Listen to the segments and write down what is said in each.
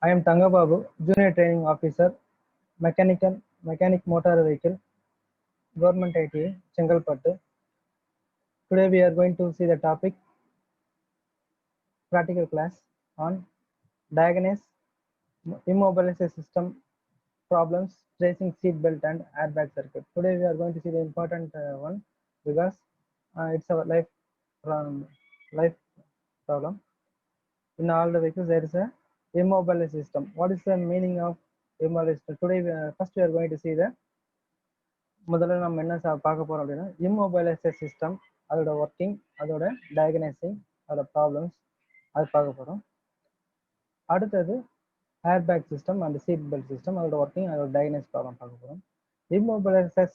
I am Tanga Babu, Junior Training Officer, Mechanic Motor Vehicle, Government ITA, Chengalpattu. Today we are going to see the topic practical class on diagnose immobilization system problems, tracing seat belt and airbag circuit. Today we are going to see the important one because it's our life problem. In all the vehicles there is a immobilization system. What is the meaning of immobilization system? Today first we are going to see the முதல்ல நம்ம என்ன பார்க்க போறோம் அப்படின்னா இம்மொபைலைசேஷன் system, அதோட working, அதோட டயக்னைசிங், அதோட problems அது பார்க்க போறோம். அடுத்தது airbag system and seat belt system, அதோட ஒர்க்கிங், அதோட டயக்னைஸ் ப்ராப்ளம் பார்க்க போறோம். இம்மொபைலைசர்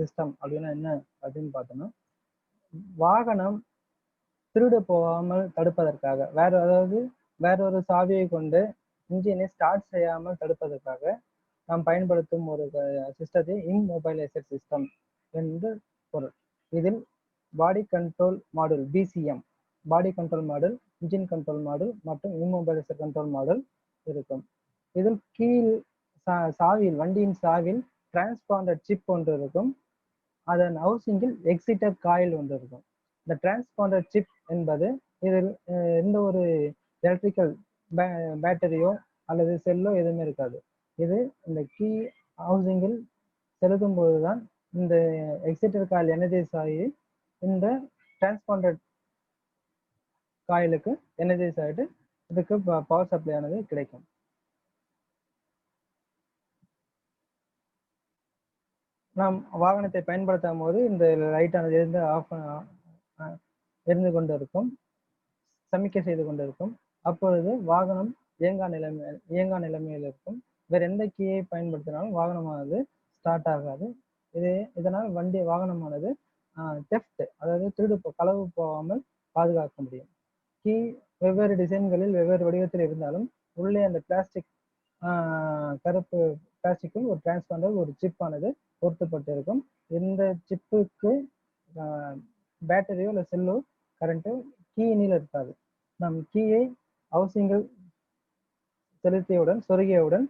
சிஸ்டம் அப்படின்னா என்ன அப்படின்னு பார்த்தோம்னா, வாகனம் திருடு போகாமல் தடுப்பதற்காக வேற ஒரு சாவியை கொண்டு இன்ஜினை ஸ்டார்ட் செய்யாமல் தடுப்பதற்காக நாம் பயன்படுத்தும் ஒரு சிஸ்டத்தை இம்மொபைலைசர் சிஸ்டம் என்று பொருள். இதில் body control module PCM, body control module, engine control module மற்றும் இம்மொபைலைசர் கண்ட்ரோல் மாடுல் இருக்கும். இதில் கீழ் சாவில், வண்டியின் சாவில் டிரான்ஸ்பாண்டர் சிப் ஒன்று இருக்கும். அதன் ஹவுசிங்கில் எக்ஸிட்டர் காயில் ஒன்று இருக்கும். இந்த டிரான்ஸ்பாண்டர் சிப் என்பது இதில் எந்த ஒரு எலக்ட்ரிக்கல் பேட்டரியோ அல்லது செல்லோ எதுவுமே இருக்காது. இது இந்த கீ ஹவுசிங்கில் செலுத்தும் போதுதான் இந்த எக்ஸிட்டர் காயில் எனர்ஜைஸ் ஆகி இந்த டிரான்ஸ்பாண்டர் காயிலுக்கு எனர்ஜைஸ் ஆகிட்டு இதுக்கு பவர் சப்ளை ஆனது கிடைக்கும். நாம் வாகனத்தை பயன்படுத்தும் போது இந்த லைட் ஆனது எரிந்து கொண்டு இருக்கும், சமிக்கை செய்து கொண்டு இருக்கும். அப்பொழுது வாகனம் இயங்கா நிலைமையில் இருக்கும். வேற எந்த கீயை பயன்படுத்தினாலும் வாகனமானது ஸ்டார்ட் ஆகாது. இதனால் வாகனமானது தெஃப்ட், அதாவது களவு போகாமல் பாதுகாக்க முடியும். கீ வெவ்வேறு டிசைன்களில் வெவ்வேறு வடிவத்தில் இருந்தாலும் உள்ளே அந்த கருப்பு பிளாஸ்டிக்கில் ஒரு டிரான்ஸ்பாண்டர், ஒரு சிப் ஆனது பொருத்தப்பட்டு இருக்கும். இந்த சிப்புக்கு பேட்டரியோ இல்லை செல்லோ கரண்ட்டோ கீயினில் இருக்காது. நம் கீயை ஹவுசிங்கில் சொருகியவுடன்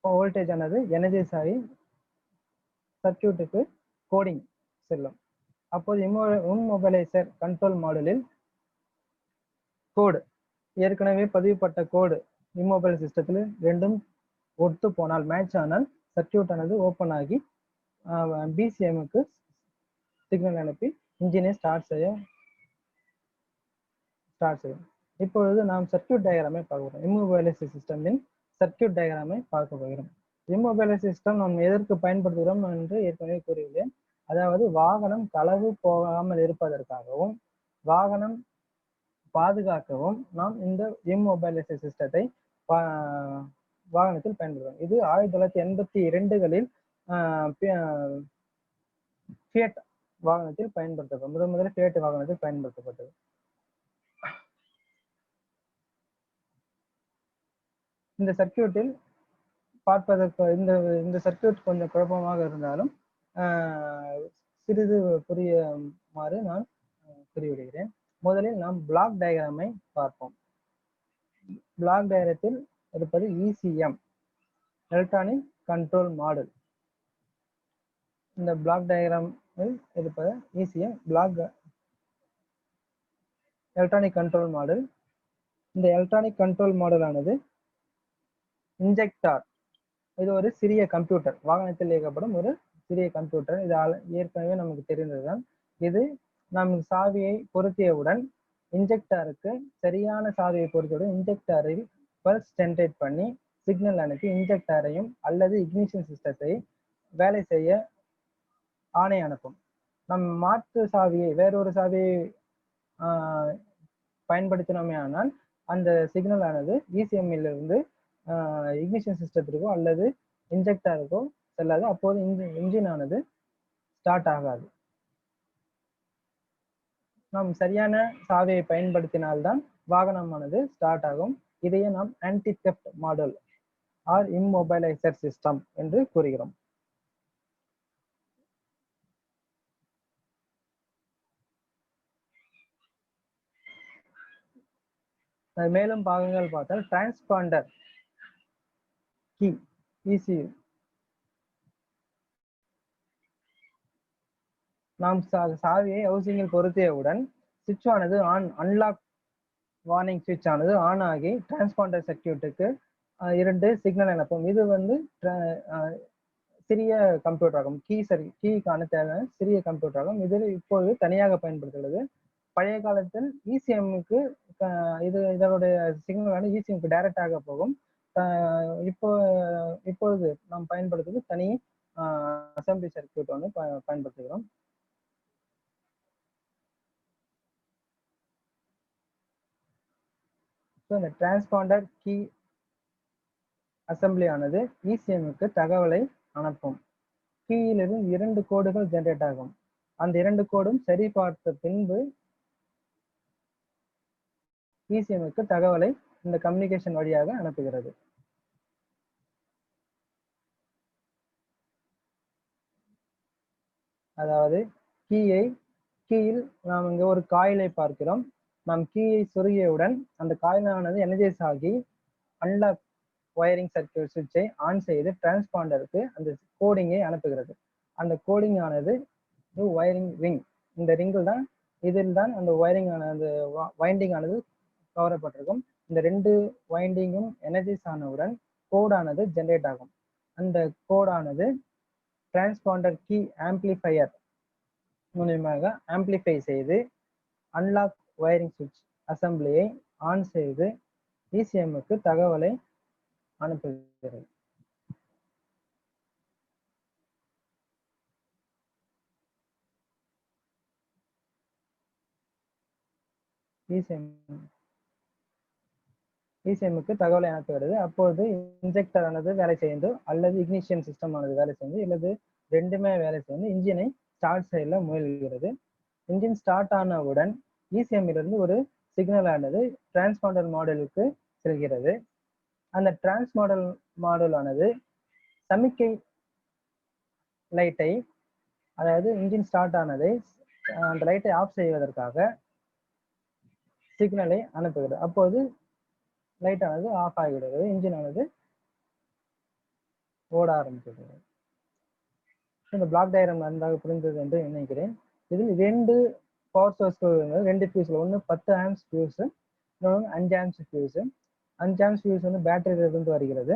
வோல்டேஜ் ஆனது எனர்ஜைஸ் ஆகி சர்க்கியூட்டுக்கு கோடிங் செல்லும். அப்போது இம்மொபைலைசர் கண்ட்ரோல் மாடுலில் கோடு, ஏற்கனவே பதிவுப்பட்ட கோடு இம்மொபைல் சிஸ்டத்தில் ரெண்டும் ஒத்து போனால், மேட்ச் ஆனால் சர்க்கியூட் ஆனது ஓப்பன் ஆகி பிசிஎம்க்கு சிக்னல் அனுப்பி இன்ஜினை ஸ்டார்ட் செய்யும். இப்பொழுது நாம் சர்க்கியூட் டயக்ராமை பார்க்கிறோம். இம்மொபைலைசேஷன் சிஸ்டமின் சர்க்கியூட் டயக்ராமை பார்க்க போகிறோம். இம்மொபைலைசேஷன் சிஸ்டம் நாம் எதற்கு பயன்படுத்துகிறோம் என்று ஏற்கனவே கூறியுள்ளேன். அதாவது வாகனம் களவு போகாமல் இருப்பதற்காகவும் வாகனம் பாதுகாக்கவும் நாம் இந்த இம்மொபைலைசேஷன் சிஸ்டத்தை வாகனத்தில் பயன்படுத்தும். இது 1982களில் ஃபியட் வாகனத்தில் பயன்படுத்தப்பட்டது. முதலில் ஃபியட் வாகனத்தில் பயன்படுத்தப்பட்டது. இந்த சர்க்கியூட்டில் பார்ப்பதற்கு இந்த சர்க்கியூட் கொஞ்சம் குழப்பமாக இருந்தாலும் சிறிது புரியுமாறு நான் கூறிவிடுகிறேன். முதலில் நாம் பிளாக் டயக்ராமை பார்ப்போம். பிளாக் டயக்ராத்தில் இருப்பது இசிஎம், எலக்ட்ரானிக் கண்ட்ரோல் மாடுல். இந்த பிளாக் டயக்ராமில் இருப்பது இசிஎம், எலக்ட்ரானிக் கண்ட்ரோல் மாடுல். இந்த எலக்ட்ரானிக் கண்ட்ரோல் மாடுல் ஆனது இன்ஜெக்டார், இது ஒரு சிறிய கம்ப்யூட்டர், வாகனத்தில் இயக்கப்படும் ஒரு சிறிய கம்ப்யூட்டர். இது ஏற்கனவே நமக்கு தெரிந்ததுதான். இது நம் சாவியை பொருத்தியவுடன் இன்ஜெக்டாருக்கு சரியான சாவியை பொருத்தியவுடன் இன்ஜெக்டாரில் பல்ஸ் ஜென்ரேட் பண்ணி சிக்னல் அனுப்பி இன்ஜெக்டாரையும் அல்லது இக்னிஷன் சிஸ்டத்தை வேலை செய்ய ஆணை அனுப்பும். நம் மாற்று சாவியை, வேறொரு சாவியை பயன்படுத்தினோமே ஆனால் அந்த சிக்னல் ஆனது இசிஎம்மில் இருந்து இக்னிஷன் சிஸ்டத்திற்கோ அல்லது இன்ஜெக்டாருக்கோ செல்லாது. அப்போது இன்ஜின் ஆனது ஸ்டார்ட் ஆகாது. நாம் சரியான சாவியை பயன்படுத்தினால்தான் வாகனமானது ஸ்டார்ட் ஆகும். இதையே நாம் anti theft model or immobiliser system என்று கூறுகிறோம். மேலும் பாகங்கள் பார்த்தால் டிரான்ஸ்பாண்டர் கீ ECU நாம் சாவியை ஹவுசிங்கில் பொருத்தியவுடன் சுவிட்ச் ஆனது அன்லாக் வார்னிங் சுவிட்ச் ஆனது ஆன் ஆகி டிரான்ஸ்பாண்டர் சர்க்கியூட்டுக்கு 2 சிக்னல் அனுப்பும். இது வந்து சிறிய கம்ப்யூட்டர் ஆகும். கீக்கான தேவையான சிறிய கம்ப்யூட்டர் ஆகும். இது இப்போது தனியாக பயன்படுத்துகிறது. பழைய காலத்தில் ECMக்கு இதனுடைய சிக்னலான ECMக்கு டைரக்டாக போகும். இப்பொழுது நாம் பயன்படுத்துவது தனி அசம்பிளி சர்க்கியூட் வந்து பயன்படுத்துகிறோம். இந்த டிரான்ஸ்பாண்டர் கீ அசம்பிளி ஆனது ECMக்கு தகவலை அனுப்பும். கீயிலிருந்து 2 கோடுகள் ஜெனரேட் ஆகும். அந்த 2 கோடும் சரி பார்த்த பின்பு ECMக்கு தகவலை இந்த கம்யூனிகேஷன் வழியாக அனுப்புகிறது. அதாவது கீயில் நாம் இங்க ஒரு காயிலை பார்க்கிறோம். நாம் கீயை சொருகியவுடன் அந்த காயிலானது எனர்ஜைஸ் ஆகி அன்லாக் வயரிங் சர்க்கியூட் சுவிட்சை ஆன் செய்து டிரான்ஸ்பாண்டருக்கு அந்த கோடிங்கை அனுப்புகிறது. அந்த கோடிங் ஆனது வயரிங் ரிங், இந்த ரிங்கில் தான் இதில் தான் அந்த வயரிங் ஆனது வைண்டிங் ஆனது கவரப்பட்டிருக்கும். இந்த 2 வைண்டிங்கும் எனர்ஜைஸ் ஆனவுடன் கோடானது ஜெனரேட் ஆகும். அந்த கோடானது டிரான்ஸ்பாண்டர் கீ ஆம்பிளிஃபையர் மூலமாக ஆம்பிளிஃபை செய்து அன்லாக் வயரிங் சுவிட்ச் அசம்பிளியை ஆன் செய்து ECMக்கு தகவலை அனுப்புகிறது. ECMக்கு தகவலை அனுப்புகிறது. அப்போது இன்ஜெக்டர் ஆனது வேலை செய்து அல்லது இக்னிஷன் சிஸ்டம் ஆனது வேலை செய்து அல்லது ரெண்டுமே வேலை செய்து இன்ஜினை ஸ்டார்ட் செய்ய முயல்கிறது. இன்ஜின் ஸ்டார்ட் ஆனவுடன் ECMலிருந்து ஒரு சிக்னல் ஆனது டிரான்ஸ்பாண்டர் மாடலுக்கு செல்கிறது. அந்த மாடல் ஆனது சமிக்கை லைட்டை, அதாவது இன்ஜின் ஸ்டார்ட் ஆனதை அந்த லைட்டை ஆஃப் செய்வதற்காக சிக்னலை அனுப்புகிறது. அப்போது லைட் ஆனது ஆஃப் ஆகிவிடுகிறது. இன்ஜின் ஆனது ஓட ஆரம்பிக்கிறது. இந்த பிளாக் டயக்ராம் நன்றாக புரிந்தது என்று நினைக்கிறேன். இதில் 2 பவர் சோர்ஸ்கள், 2 ஃபியூஸ், ஒன்று 10 ஆம்ப்ஸ் ஃபியூஸ், இன்னொன்று 5 ஆம்ப்ஸ் ஃபியூஸ். 5 ஆம்ப்ஸ் ஃபியூஸ் வந்து பேட்டரியிலிருந்து வருகிறது.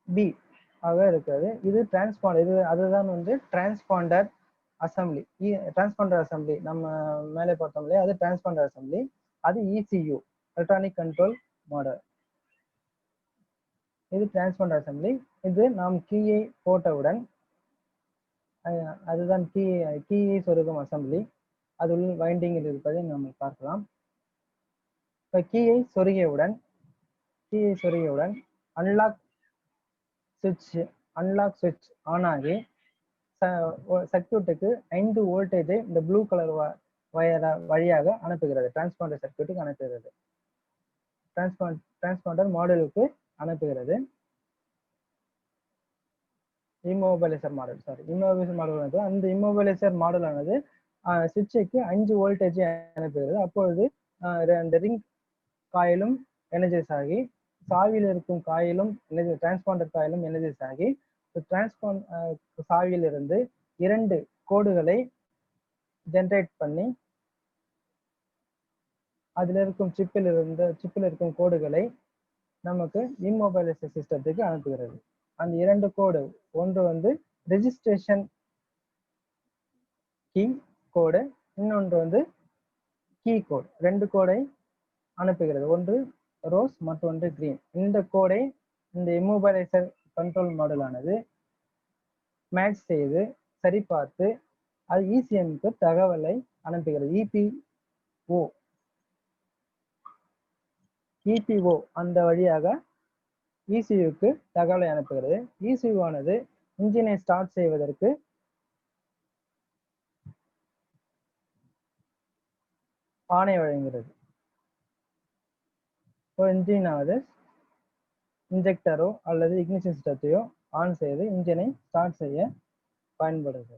பி ஆக இருக்கிறது. இது அதுதான் வந்து டிரான்ஸ்பாண்டர் அசம்பிளி. டிரான்ஸ்பாண்டர் அசம்பிளி நம்ம மேலே பார்த்தோம் இல்லையா, அது டிரான்ஸ்பாண்டர் அசம்பிளி. அது ECU, எலக்ட்ரானிக் கண்ட்ரோல் மாடல். இது டிரான்ஸ்பாண்டர் அசம்பிளி. இது நாம் கீயை போட்டவுடன் அதுதான் கீயை சொருகும் அசம்பிளி. அதில் வைண்டிங்கில் இருப்பதை நாம் பார்க்கலாம். இப்போ கீயை சொருகியவுடன் அன்லாக் சுவிட்ச் ஆன் ஆகி சர்க்கியூட்டுக்கு 5 வோல்டேஜை இந்த ப்ளூ கலர் வழியாக அனுப்புகிறது. டிரான்ஸ்பாண்டர் சர்க்கியூட்டுக்கு அனுப்புகிறது. டிரான்ஸ்பாண்டர் மாடலுக்கு அனுப்புகிறது. இம்மோபிலைசர் மாடல் அந்த இம்மோபிலைசர் மாடல் ஆனது சுவிட்சுக்கு 5 வோல்டேஜை அனுப்புகிறது. அப்பொழுது அந்த ரிங் காயிலும் எனர்ஜைஸ் ஆகி சாவியில் இருக்கும் காயிலும் டிரான்ஸ்பாண்டர் காயிலும் எனர்ஜைஸ் ஆகி சாவியில் இருந்து 2 கோடுகளை ஜெனரேட் பண்ணி அதில் இருக்கும் சிப்பில் இருக்கும் கோடுகளை நமக்கு இம்மோபிலைசர் சிஸ்டத்துக்கு அனுப்புகிறது. அந்த 2 கோடு, ஒன்று வந்து ரெஜிஸ்ட்ரேஷன் கீ கோடு, இன்னொன்று வந்து கீ கோடு. 2 கோடை அனுப்புகிறது. ஒன்று ரோஸ், மற்றொன்று கிரீன். இந்த கோடை இந்த இம்மோபிலைசர் கண்ட்ரோல் மாடல் ஆனது மேட்ச் செய்து சரிபார்த்து அது ECMக்கு தகவலை அனுப்புகிறது. EPO அந்த வழியாக ECUக்கு தகவலை அனுப்புகிறது. ECU ஆனது இன்ஜினை ஸ்டார்ட் செய்வதற்கு ஆணை வழங்குகிறது. இன்ஜின் ஆனது இன்ஜெக்டரோ அல்லது இக்னிஷன் சிஸ்டத்தையோ ஆன் செய்து இன்ஜினை ஸ்டார்ட் செய்ய பயன்படுது.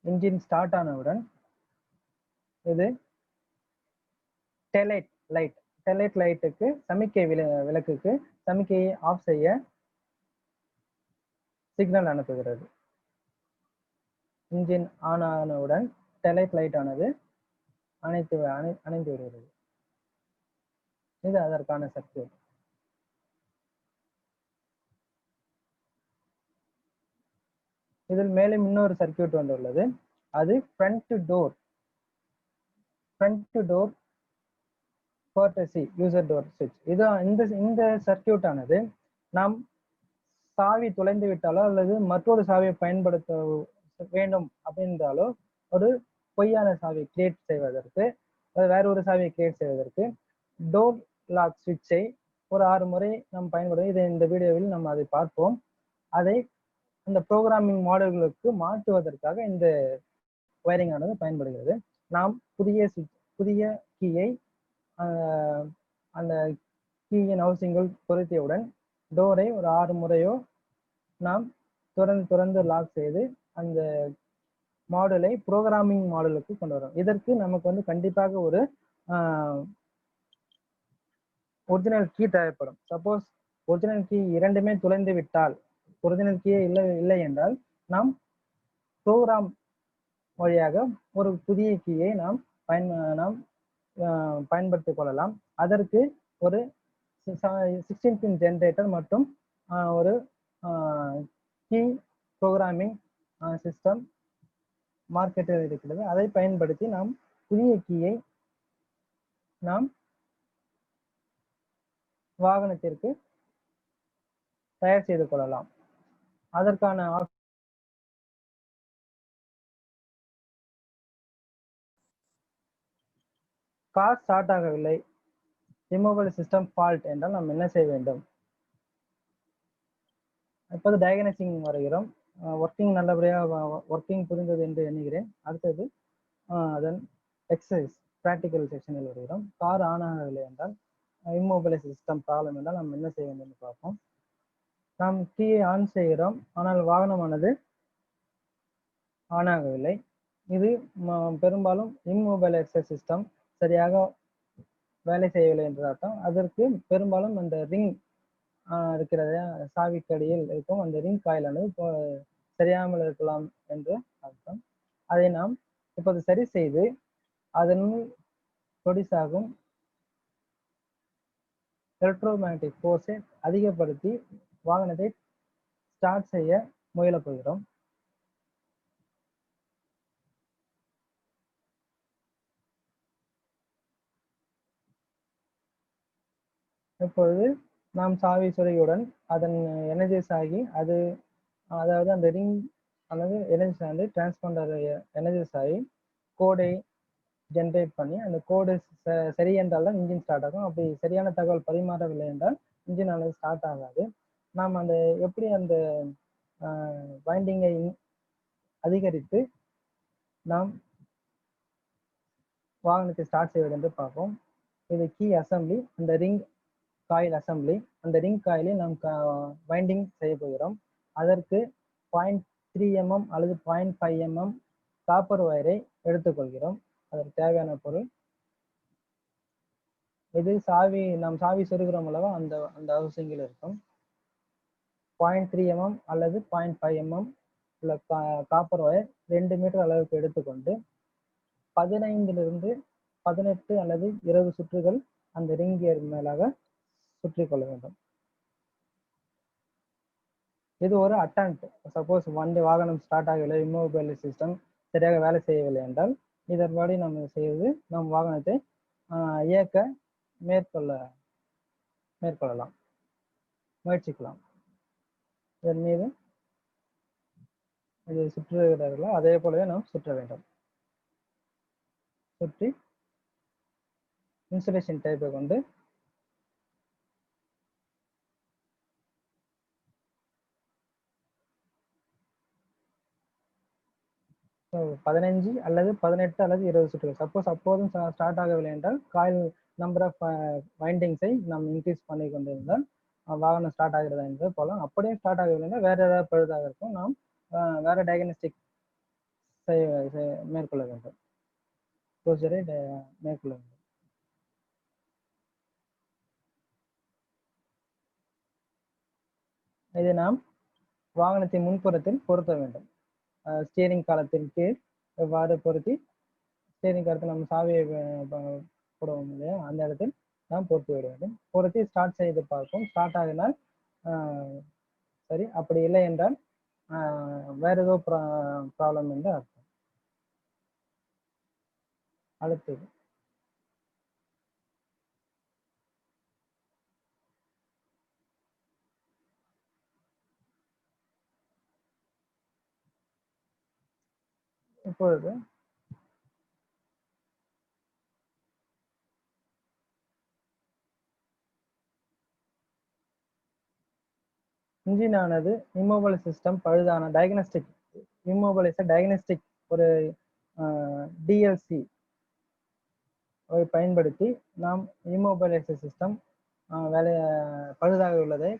இன்ஜின் ஸ்டார்ட் ஆனவுடன் இது டெலைட் லைட்டுக்கு சமிக்கை விளக்குக்கு சமிக்கையை ஆஃப் செய்ய சிக்னல் அனுப்புகிறது. இன்ஜின் ஆன் ஆனவுடன் டெலைட் லைட் ஆனது அணைந்து விடுகிறது. இது அதற்கான சர்க்யூட். இதில் மேலும் இன்னொரு சர்க்யூட் வந்துள்ளது. அது front door courtesy user door சுவிட்ச். இது இந்த சர்க்யூட் ஆனது நாம் சாவி தொலைந்து விட்டாலோ அல்லது மற்றொரு சாவியை பயன்படுத்த வேண்டும் அப்படின்றாலோ ஒரு பொய்யான சாவி கிரியேட் செய்வதற்கு, வேற ஒரு சாவியை கிரியேட் செய்வதற்கு டோர் லாக் சுவிட்சை ஒரு 6 முறை நாம் பயன்படுத்தும். இதை இந்த வீடியோவில் நம்ம அதை பார்ப்போம். அதை அந்த ப்ரோக்ராமிங் மாடல்களுக்கு மாற்றுவதற்காக இந்த ஒயரிங் ஆனது பயன்படுகிறது. நாம் புதிய கீயை அந்த கீயின் ஹவுசிங்கில் பொருத்தியவுடன் டோரை ஒரு 6 முறையோ நாம் திறந்து லாக் செய்து அந்த மாடலை ப்ரோக்ராமிங் மாடலுக்கு கொண்டு வரோம். இதற்கு நமக்கு வந்து கண்டிப்பாக ஒரு ஒரிஜினல் கீ தேவைப்படும். சப்போஸ் ஒரிஜினல் கீ இரண்டுமே துளைந்து விட்டால், ஒரிஜினல் கீயே இல்லை என்றால் நாம் ப்ரோக்ராம் வழியாக ஒரு புதிய கீயை நாம் பயன்படுத்திக் கொள்ளலாம். அதற்கு ஒரு 16 பின் ஜெனரேட்டர் மற்றும் ஒரு கீ ப்ரோக்ராமிங் சிஸ்டம் மார்க்கெட்டில் இருக்கிறது. அதை பயன்படுத்தி நாம் புதிய கீயை நாம் வாகனத்திற்கு தயார் செய்து கொள்ளலாம். அதற்கான கார் ஸ்டார்ட் ஆகவில்லை, இம்மோபிள் சிஸ்டம் ஃபால்ட் என்றால் நாம் என்ன செய்ய வேண்டும்? இப்போது டயக்னோசிங் வருகிறோம். ஒர்க்கிங் நல்லபடியாக ஒர்க்கிங் புரிந்தது என்று எண்ணுகிறேன். அடுத்தது அதன் எக்ஸசைஸ் ப்ராக்டிக்கல் செக்ஷனில் வருகிறோம். கார் ஆன் ஆகவில்லை என்றால், இம்மோபிள் சிஸ்டம் ப்ராப்ளம் என்றால் நாம் என்ன செய்ய வேண்டும் என்று பார்ப்போம். நாம் கீயை ஆன் செய்கிறோம், ஆனால் வாகனமானது ஆன் ஆகவில்லை. இது பெரும்பாலும் இம்மோபிள் சிஸ்டம் சரியாக வேலை செய்யவில்லை என்று அர்த்தம். அதற்கு பெரும்பாலும் அந்த ரிங் இருக்கிறத சாவிக்கடியில் இருக்கும் அந்த ரிங் காயிலானது சரியாமல் இருக்கலாம் என்று அர்த்தம். அதை நாம் இப்போது சரி செய்து அதனுள் ப்ரொடியூஸ் ஆகும் எலக்ட்ரோமேக்னெட்டிக் ஃபோர்ஸை அதிகப்படுத்தி வாகனத்தை ஸ்டார்ட் செய்ய முயல போகிறோம். இப்பொழுது நாம் சாவி சொருகியுடன் அதன் எனர்ஜைஸ் ஆகி அதாவது அந்த ரிங் அல்லது எனர்ஜி ஆனது டிரான்ஸ்பாண்டர் எனர்ஜைஸ் ஆகி கோடை ஜென்ரேட் பண்ணி அந்த கோடு சரி என்றால் தான் இன்ஜின் ஸ்டார்ட் ஆகும். அப்படி சரியான தகவல் பரிமாறவில்லை என்றால் இன்ஜின் ஆனது ஸ்டார்ட் ஆகாது. நாம் அந்த எப்படி அந்த வைண்டிங்கை அதிகரித்து நாம் வாகனத்தை ஸ்டார்ட் செய்வது என்று பார்ப்போம். இது கீ அசம்பிளி, அந்த ரிங் காயில் அசம்பிளி. அந்த ரிங் காயிலை நாம் வைண்டிங் செய்ய போகிறோம். அதற்கு 0.3 mm அல்லது 0.5 mm காப்பர் ஒயரை எடுத்துக்கொள்கிறோம். அதற்கு தேவையான பொருள் இது நாம் சாவி சொருகிறோம் அல்லவா, அந்த ஹவுசிங்கில் இருக்கும் 0.3 mm அல்லது 0.5 mm உள்ள காப்பர் ஒயர் 2 மீட்டர் அளவுக்கு எடுத்துக்கொண்டு 15 to 18 அல்லது 20 சுற்றுகள் அந்த ரிங் கியர் மேலாக சுற்றி கொள்ள வேண்டும். இது ஒரு அட்டெம்ப்ட். சப்போஸ் வாகனம் ஸ்டார்ட் ஆகவில்லை, இம்மோபிள் சிஸ்டம் சரியாக வேலை செய்யவில்லை என்றால் இதன்படி நம்ம செய்து நம் வாகனத்தை இயக்க மேற்கொள்ளலாம், முயற்சிக்கலாம். இதன் மீது இது சுற்றுகிறார்களோ அதே போலவே நாம் சுற்ற வேண்டும். சுற்றி இன்சுலேஷன் டைப்பை கொண்டு ஸோ 15 அல்லது 18 அல்லது 20 சுற்றுகள். சப்போஸ் அப்போதும் ஸ்டார்ட் ஆகவில்லை என்றால் காயில் நம்பர் ஆஃப் வைண்டிங்ஸை நாம் இன்க்ரீஸ் பண்ணி கொண்டிருந்தால் வாகனம் ஸ்டார்ட் ஆகிறதா என்று போகலாம். அப்படியும் ஸ்டார்ட் ஆகவில்லைன்னா வேற ஏதாவது பழுதாக இருக்கும். நாம் வேற டயக்னோஸ்டிக் மேற்கொள்ள வேண்டும், ப்ரொசீஜரை மேற்கொள்ள வேண்டும். இதை நாம் வாகனத்தின் முன்புறத்தில் பொருத்த வேண்டும். ஸ்டீரிங் காலத்தின் கீழ் எவ்வாறு பொருத்தி, ஸ்டீரிங் காலத்தில் நம்ம சாவியை போடுவோம் இல்லையா, அந்த இடத்தில் நாம் பொருத்தி விட வேண்டும். பொருத்தி ஸ்டார்ட் செய்து பார்ப்போம். ஸ்டார்ட் ஆகினால் சரி, அப்படி இல்லை என்றால் வேற ஏதோ ப்ராப்ளம் என்று அர்த்தம். அடுத்தது இப்பொழுது இன்ஜின் ஆனது immobile system பழுதான diagnostic, immobiliser diagnostic ஒரு டிஎல்சி பயன்படுத்தி நாம் இம்மோபிளைசர் சிஸ்டம் வேலைய பழுதாக உள்ளதை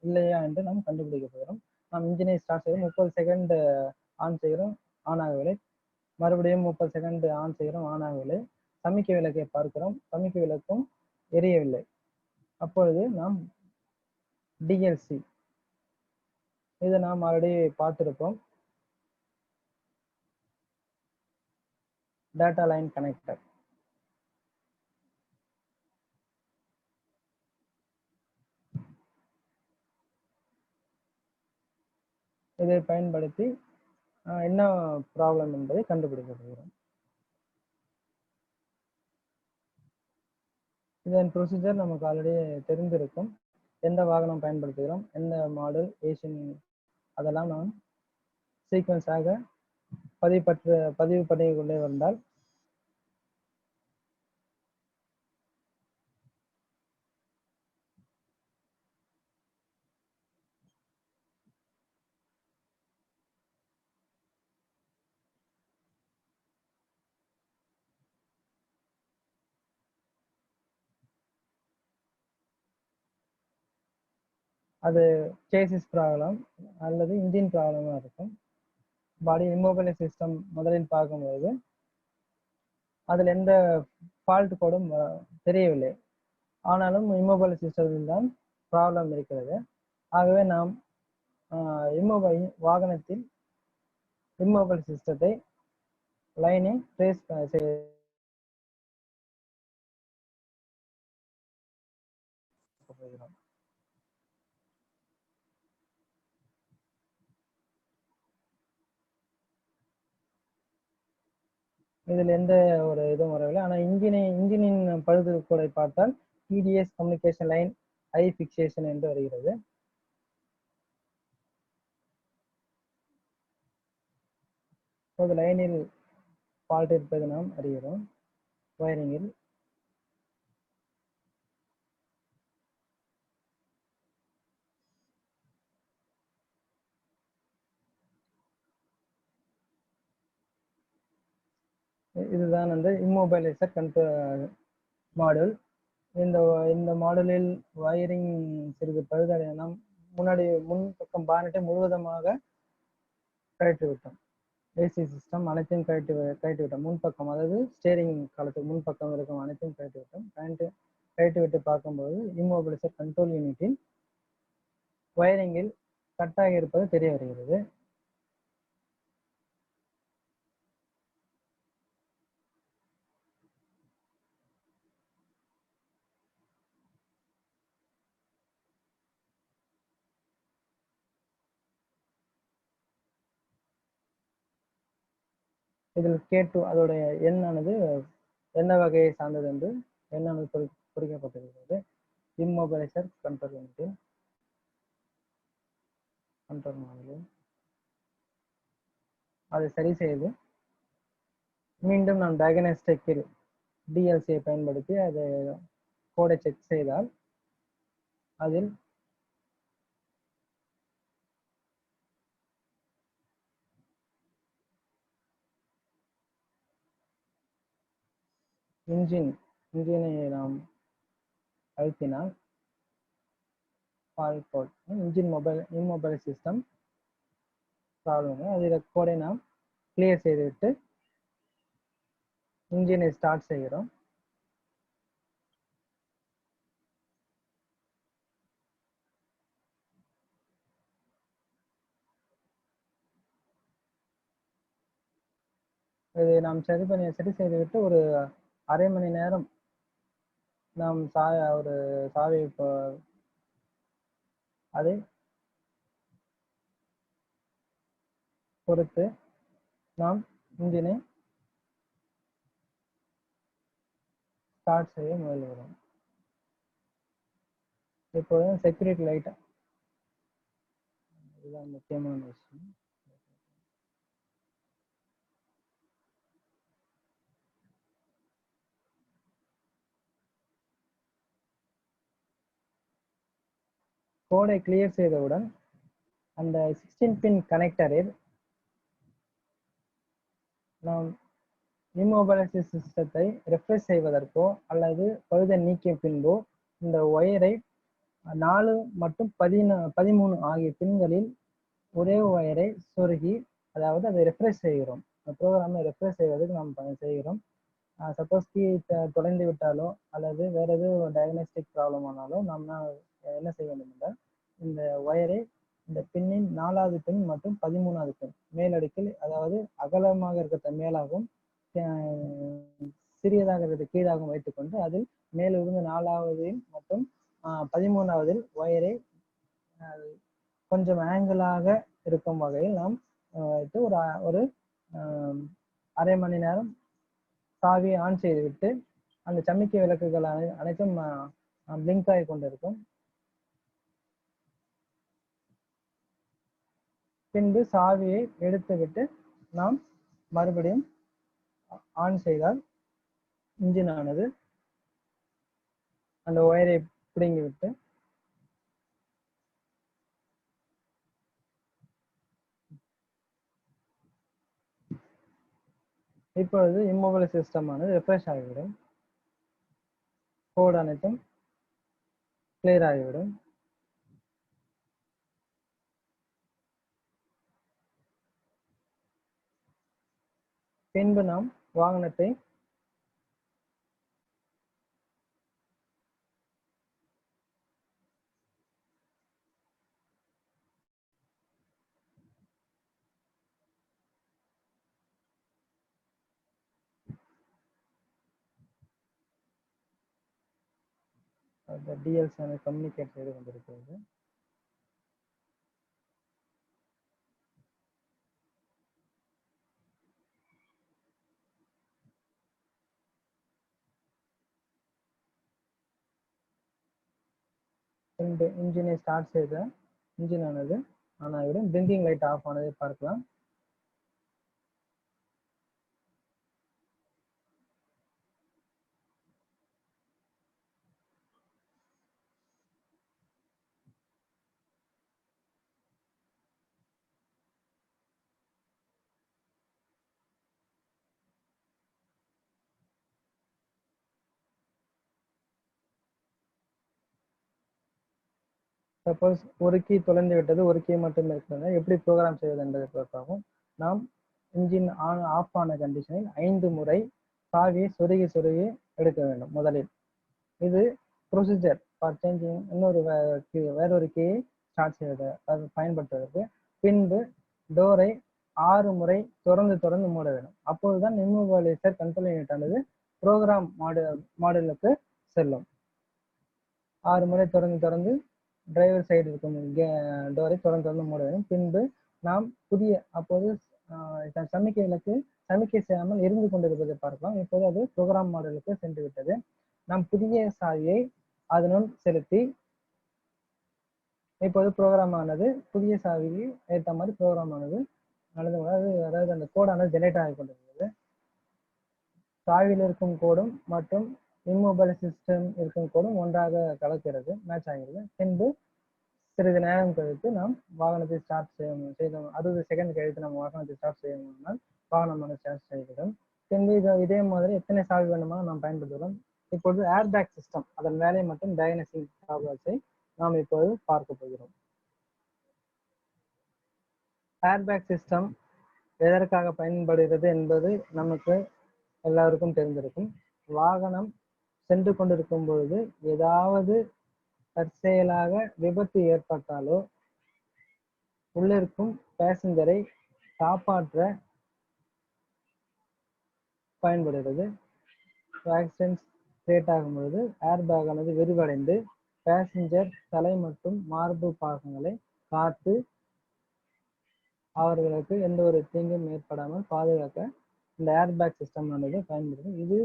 இல்லையா என்று நாம் கண்டுபிடிக்க போகிறோம். நாம் இன்ஜினை ஸ்டார்ட் செய்கிறோம், 30 செகண்ட் ஆன் செய்கிறோம், ஆன் ஆகவில்லை. மறுபடியும் 30 செகண்ட் ஆன் செய்கிறோம், ஆன் ஆகவில்லை. சமிக்கை விளக்கை பார்க்கிறோம், சமிக்கை விளக்கும் எரியவில்லை. அப்பொழுது நாம் டிஎல்சி, இதை நாம் ஆல்ரெடி பார்த்திருப்போம், டேட்டா லைன் கனெக்டர். இதை பயன்படுத்தி என்ன ப்ராப்ளம் என்பதை கண்டுபிடிக்க போகிறோம். இதன் ப்ரொசீஜர் நமக்கு ஆல்ரெடி தெரிந்திருக்கும். எந்த வாகனம் பயன்படுத்துகிறோம், எந்த மாடல், ஏஷியன், அதெல்லாம் நாம் சீக்வன்ஸாக பதிவு பண்ணி கொண்டே வந்தால் அது சேசிஸ் ப்ராப்ளம் அல்லது இன்ஜின் ப்ராப்ளமாக இருக்கும். பாடி இம்மோபிள் சிஸ்டம் முதலில் பார்க்கும்போது அதில் எந்த ஃபால்ட் கோடும் தெரியவில்லை. ஆனாலும் இம்மோபிள் சிஸ்டத்தில் தான் ப்ராப்ளம் இருக்கிறது. ஆகவே நாம் வாகனத்தில் இம்மோபிள் சிஸ்டத்தை லைனை ட்ரேஸ் செய்கிறோம். இதில் எந்த ஒரு இதுவும் வரவில்லை. ஆனால் இன்ஜினின் பழுது கூட பார்த்தால் டிடிஎஸ் கம்யூனிகேஷன் லைன் ஐ ஃபிக்சேஷன் என்று வருகிறது. இப்போது லைனில் ஃபால்ட் இருப்பது நாம் அறிகிறோம். வயரிங்கில் இதுதான் வந்து இம்மோபிளைசர் கண்ட்ரோல் மாடல். இந்த மாடலில் வயரிங் சிறிது பழுதடைய நாம் முன்னாடி முன் பக்கம் பானட்டை முழுவதுமாக கழற்றி விட்டோம். ஏசி சிஸ்டம் அனைத்தையும் கழட்டி விட்டோம். முன்பக்கம், அதாவது ஸ்டேரிங் காலத்துக்கு முன்பக்கம் இருக்கும் அனைத்தையும் கழட்டி விட்டோம். கழட்டி விட்டு பார்க்கும்போது இம்மோபிளைசர் கண்ட்ரோல் யூனிட்டின் வயரிங்கில் கட்டாகி இருப்பது தெரிய வருகிறது. இதில் K2 அதோடைய எண்ணானது என்ன வகையை சார்ந்தது என்று எண்ணானது குறிக்கப்பட்டிருக்கிறது. இம்மோபிளைசர் கண்ட்ரோல் யூனிட்டின் கண்ட்ரோல் மாடலில் அதை சரி செய்து மீண்டும் நாம் டயக்னோஸ்டிக்கில் டிஎல்சியை பயன்படுத்தி அதை கோடை செக் செய்தால் அதில் இன்ஜினை நாம் அழுத்தினால் fault code engine immobile system problem. அதில் கோடை நாம் கிளியர் செய்துவிட்டு இன்ஜினை ஸ்டார்ட் செய்கிறோம். இதை நாம் சரி செய்துவிட்டு ஒரு அரை மணி நேரம் நாம் ஒரு சாவி அதை பொறுத்து நாம் இன்ஜினை ஸ்டார்ட் செய்ய முயல்கிறோம். இப்போது செக்யூரிட்டி லைட், இதுதான் முக்கியமான விஷயம். கோடை கிளியர் செய்தவுடன் அந்த 16 பின் கனெக்டரில் நாம் இம்மொபைலைசேஷன் சிஸ்டத்தை ரெஃப்ரெஷ் செய்வதற்கோ அல்லது பழுதை நீக்கிய பின்போ இந்த ஒயரை 4 மற்றும் 13 ஆகிய பின்களில் ஒரே ஒயரை சொருகி, அதாவது அதை ரெஃப்ரெஷ் செய்கிறோம். ப்ரோக்ராமை ரெஃப்ரெஷ் செய்வதற்கு நாம் செய்கிறோம். சப்போஸ் கீ தொலைந்து விட்டாலோ அல்லது வேற எதுவும் டயக்னோஸ்டிக் ப்ராப்ளம் ஆனாலோ நாம் என்ன செய்ய வேண்டும் என்றால், இந்த ஒயரை இந்த பின்னின் 4வது பின் மற்றும் 13வது பின் மேலடுக்கில், அதாவது அகலமாக இருக்கிற மேலாகவும் சிறியதாக இருக்கிறது கீழாகவும் வைத்துக்கொண்டு அதில் மேலிருந்து 4வது மற்றும் 13வது ஒயரை கொஞ்சம் ஆங்கிளாக இருக்கும் வகையில் நாம் வைத்து ஒரு அரை மணி நேரம் சாவியை ஆன் செய்துவிட்டு அந்த சமிக்கை விளக்குகள் அனைத்தும் பிளிங்க் ஆகி கொண்டிருக்கும். பின்பு சாவியை எடுத்துவிட்டு நாம் மறுபடியும் ஆன் செய்தால் இன்ஜின் ஆனது அந்த ஒயரை பிடுங்கிவிட்டு இப்பொழுது இம்மொபைல் சிஸ்டம் ஆனது ரெஃப்ரெஷ் ஆகிவிடும். கோட் அனைத்தும் கிளியர் ஆகிவிடும். பின்பு நாம் வாகனத்தை டிஎல் சேனல் கம்யூனிகேட் செய்து கொண்டிருக்கிறது. பின்பு இன்ஜினை ஸ்டார்ட் செய்த இன்ஜின் ஆனது ஆன் ஆகிவிடும். பிளிங்கிங் லைட் ஆஃப் ஆனதை பார்க்கலாம். சப்போஸ் ஒரு கீ தொலைந்து விட்டது, ஒரு கீ மட்டும் இருக்கிறது, எப்படி ப்ரோக்ராம் செய்வது என்பதை பொறுத்தாகும். நாம் இன்ஜின் ஆஃப் ஆன கண்டிஷனில் 5 முறை சாவியை சொருகி எடுக்க வேண்டும் முதலில். இது ப்ரொசீஜர் ஃபார் சேஞ்சிங் வேறொரு கீயை ஸ்டார்ட் செய்வது பயன்படுத்துவதற்கு. பின்பு டோரை 6 முறை தொடர்ந்து மூட வேண்டும். அப்போதுதான் இம்மொபைலைசர் கண்ட்ரோல் யூனிட் ஆனது ப்ரோக்ராம் மாடலுக்கு செல்லும். 6 முறை தொடர்ந்து டிரைவர் சைடு இருக்கும் டோரை தொடர்ந்து மூட வேண்டும். பின்பு நாம் அப்போது சமிக்கை விளக்கு சமிக்கை செய்யாமல் இருந்து கொண்டிருப்பதை பார்க்கலாம். இப்போது அது ப்ரோக்ராம் மாடலுக்கு சென்று விட்டது. நாம் புதிய சாவியை அதனுள் செலுத்தி இப்போது ப்ரோக்ராம் ஆனது புதிய சாவியை ஏற்ற மாதிரி ப்ரோக்ராம் ஆனது அதாவது அந்த கோடானது ஜெனரேட் ஆகி கொண்டிருக்கிறது. சாவியில் இருக்கும் கோடும் மற்றும் இம்மொபைல் சிஸ்டம் இருக்கும் கோடும் ஒன்றாக கலக்கிறது, மேட்ச் ஆகிறது. பின்பு சிறிது நேரம் கழித்து நாம் வாகனத்தை ஸ்டார்ட் செய்தோம். 60 செகண்ட் கழித்து நம்ம வாகனத்தை ஸ்டார்ட் செய்யணும்னால் வாகனம் ஸ்டார்ட் செய்கிறோம். பின்பு இதே மாதிரி எத்தனை சாவி வேணுமாலும் நாம் பயன்படுத்தலாம். இப்பொழுது ஏர்பேக் சிஸ்டம் அதன் வேலையை மட்டும் டயக்னோஸ்டிக் ப்ராப்ளத்தை நாம் இப்போது பார்க்க போகிறோம். ஏர்பேக் சிஸ்டம் எதற்காக பயன்படுகிறது என்பது நமக்கு எல்லாருக்கும் தெரிந்திருக்கும். வாகனம் சென்று கொண்டிருக்கும் பொழுது ஏதாவது தற்செயலாக விபத்து ஏற்பட்டாலோ உள்ளிருக்கும் பேசஞ்சரை காப்பாற்ற பயன்படுகிறது. ஆக்சிடென்ட் கிரியேட் ஆகும் பொழுது ஏர்பேக் ஆனது விரிவடைந்து பேசஞ்சர் தலை மற்றும் மார்பு பாகங்களை காத்து அவர்களுக்கு எந்த ஒரு தீங்கும் ஏற்படாமல் பாதுகாக்க இந்த ஏர்பேக் சிஸ்டம் ஆனது பயன்படுது. இது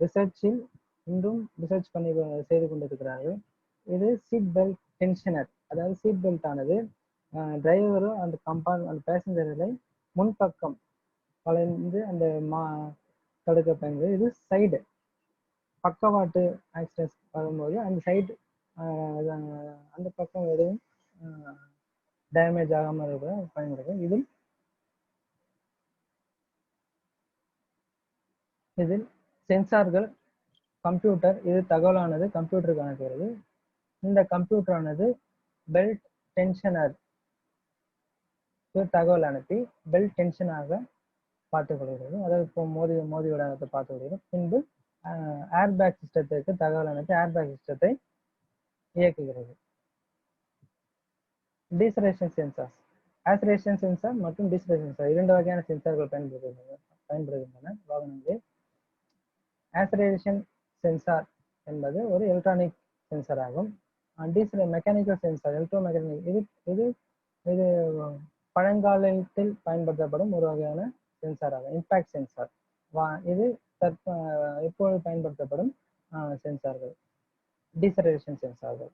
ரிசர்ச்சில் இன்றும் ரிசர்ச் பண்ணி செய்து கொண்டிருக்கிறார்கள். இது சீட் பெல்ட் டென்ஷனர், அதாவது சீட் பெல்ட் ஆனது டிரைவரும் அந்த பேசஞ்சர்களை முன்பக்கம் வளைந்து அந்த தடுக்க பயன்படுது. இது சைடு பக்கவாட்டு ஆக்சிடென்ட் வரும்போது அந்த சைடு அந்த பக்கம் எதுவும் டேமேஜ் ஆகாமல் இருக்க பயன்படுது. இதில் சென்சார்கள், கம்ப்யூட்டர், இது தகவலானது கம்ப்யூட்டருக்கு அனுப்புகிறது. இந்த கம்ப்யூட்டரானது பெல்ட் டென்ஷனர் தகவல் அனுப்பி பெல்ட் டென்ஷனாக பார்த்துக் கொள்கிறது. அதாவது இப்போ மோதி விடாத பார்த்துக் கொள்கிறது. பின்பு ஏர்பேக் சிஸ்டத்திற்கு தகவல் அனுப்பி ஏர்பேக் சிஸ்டத்தை இயக்குகிறது. டீசலேஷன் சென்சார், ஆக்சிலரேஷன் சென்சார் மற்றும் டீசலேஷன் சென்சார் இரண்டு வகையான சென்சார்கள் பயன்படுகின்றன வாகனங்களில். ஆக்சிலரேஷன் சென்சார் என்பது ஒரு எலக்ட்ரானிக் சென்சார் ஆகும். மெக்கானிக்கல் சென்சார், எலக்ட்ரோ மெக்கானிக், இது இது பழங்காலத்தில் பயன்படுத்தப்படும் ஒரு வகையான சென்சார் ஆகும். இம்பாக்ட் சென்சார், இது இப்போது பயன்படுத்தப்படும் சென்சார்கள். டீசலேஷன் சென்சார்கள்,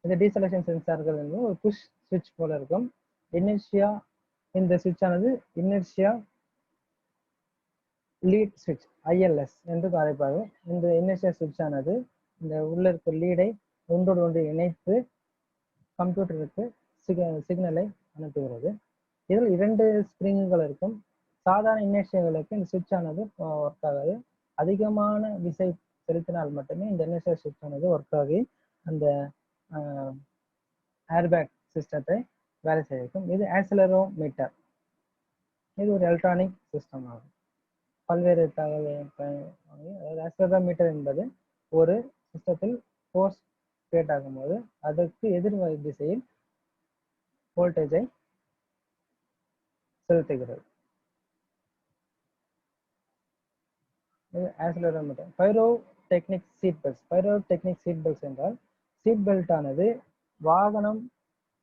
இந்த டீசலேஷன் சென்சார்கள் என்பது ஒரு புஷ் சுவிட்ச் போல இருக்கும். இனர்ஷியா, இந்த சுவிட்ச் ஆனது இனர்ஷியா லீட் சுவிட்ச், ILS என்று அழைப்பார்கள். இந்த இனர்ஷியா சுவிட்ச் ஆனது இந்த உள்ள இருக்க லீடை ஒன்றோடு ஒன்று இணைத்து கம்ப்யூட்டருக்கு சிக்னலை அனுப்புகிறது. இதில் 2 ஸ்ப்ரிங்குகள் இருக்கும். சாதாரண இனர்ஷியாக்களுக்கு இந்த சுவிட்ச் ஆனது ஒர்க் ஆகாது. அதிகமான விசை செலுத்தினால் மட்டுமே இந்த இனர்ஷியா சுவிட்ச் ஆனது ஒர்க் ஆகி அந்த ஏர்பேக் சிஸ்டத்தை வேலை செய்யும். இது ஆக்சிலரோமீட்டர், இது ஒரு எலக்ட்ரானிக் சிஸ்டம் ஆகும். பல்வேறு தகவல். ஆக்சிலரோமீட்டர் என்பது ஒரு சிஸ்டத்தில் ஃபோர்ஸ் கிரியேட் ஆகும்போது அதற்கு எதிர் திசையில் வோல்டேஜை செலுத்துகிறது. இது accelerometer. Pyrotechnic seat belts. Pyrotechnic seat belts என்றால் சீட் பெல்ட் ஆனது வாகனம்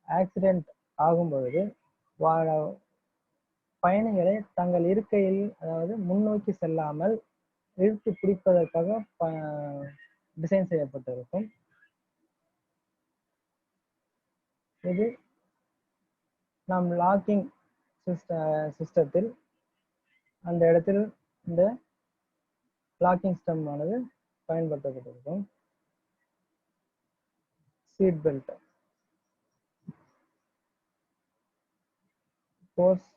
ஆக்சிடென்ட் ஆகும் பொழுது பயணிகளை தங்கள் இருக்கையில், அதாவது முன்னோக்கி செல்லாமல் இழுத்து பிடிப்பதற்காக டிசைன் செய்யப்பட்டிருக்கும். இது நாம் லாக்கிங் சிஸ்டத்தில் அந்த இடத்தில் இந்த லாக்கிங் சிஸ்டம் ஆனது பயன்படுத்தப்பட்டிருக்கும். சீட் பெல்ட் ஃபோர்ஸ்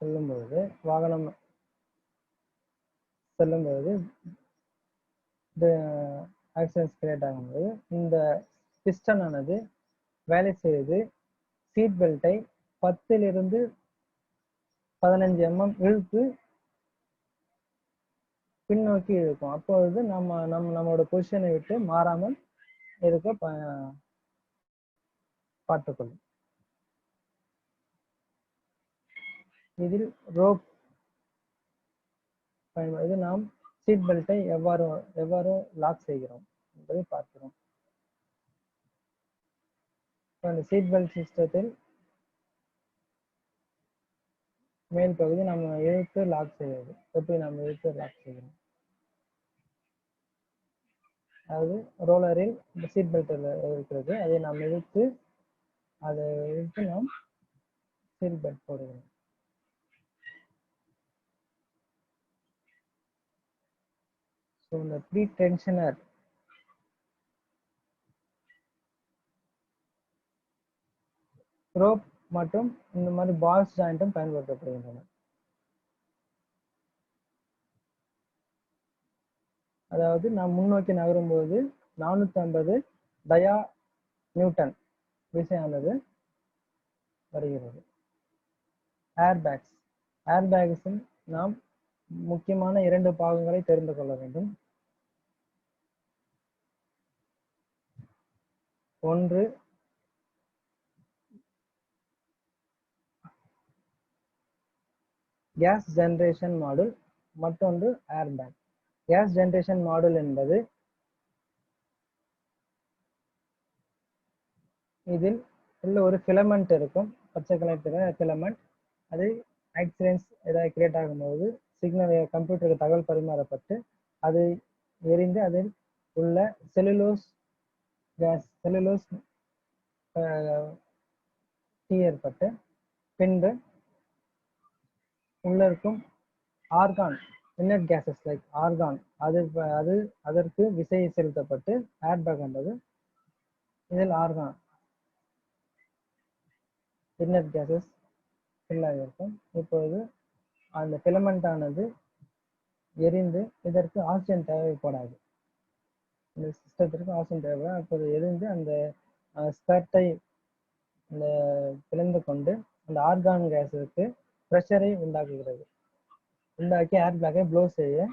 செல்லும்பொழுது, வாகனம் செல்லும்பொழுது ஆக்சிடென்ட் கிரியேட் ஆகும்போது இந்த பிஸ்டன் ஆனது வேலை செய்து சீட் பெல்ட்டை 10 to 15 mm இழுத்து பின்னோக்கி இழுக்கும். அப்பொழுது நம்மளோட பொசிஷனை விட்டு மாறாமல் இருக்க பார்த்துக்கொள்ளும். இதில் ரோப் இது நாம் சீட் பெல்ட்டை எவ்வாறு லாக் செய்கிறோம் என்பதை பார்க்கிறோம். அந்த சீட் பெல்ட் சிஸ்டத்தில் மேல் பகுதி நம்ம இழுத்து லாக் செய்வது. எப்படி நம்ம இழுத்து லாக் செய்கிறோம், அதாவது ரோலரில் இந்த சீட் பெல்ட் இருக்கிறது, அதை நாம் இழுத்து நாம் சீட் பெல்ட் போடுகிறோம். ஸோ இந்த ப்ரீ டென்ஷனர் ரோப் மற்றும் இந்த மாதிரி பால்ஸ் ஜாயிண்ட்டும் பயன்படுத்தப்படுகின்றன. அதாவது நாம் முன்னோக்கி நகரும் போது 450 டயா நியூட்டன் விசையானது வருகிறது. ஏர்பேக்ஸ். ஏர்பேக்ஸில் நாம் முக்கியமான 2 பாகங்களை தெரிந்து கொள்ள வேண்டும். ஒன்று கேஸ் ஜெனரேஷன் மாடுல், மற்றொன்று ஏர்பேக். கேஸ் ஜெனரேஷன் மாடுல் என்பது இதில் உள்ள ஒரு ஃபிலமெண்ட் இருக்கும், பச்சை கலர் ஃபிலமெண்ட். அது ஆக்சிடென்ட்ஸ் ஏதாவது கிரியேட் ஆகும்போது சிக்னல் கம்ப்யூட்டருக்கு தகவல் பரிமாறப்பட்டு அது எரிந்து அதில் உள்ள செல்லுலோஸ் தீ ஏற்பட்டு பின்பு உள்ள இருக்கும் argon, inert cases like argon, அது அதற்கு விசை செலுத்தப்பட்டு ஏர்பேக் என்பது இதில் ஆர்கான் இன்னட் கேசஸ் ஃபில் ஆகியிருக்கும். இப்பொழுது அந்த ஃபிலமெண்ட் ஆனது எரிந்து இதற்கு ஆக்சிஜன் தேவைப்படாது, இந்த சிஸ்டத்திற்கு ஆக்சிஜன் தேவைப்படாது. அப்போது எரிந்து அந்த ஸ்கர்ட்டை இந்த பிளந்து கொண்டு அந்த ஆர்கான் கேஸுக்கு ப்ரெஷரை உண்டாக்குகிறது. உண்டாக்கி ஏர்பேக்கை ப்ளோ செய்கிறது.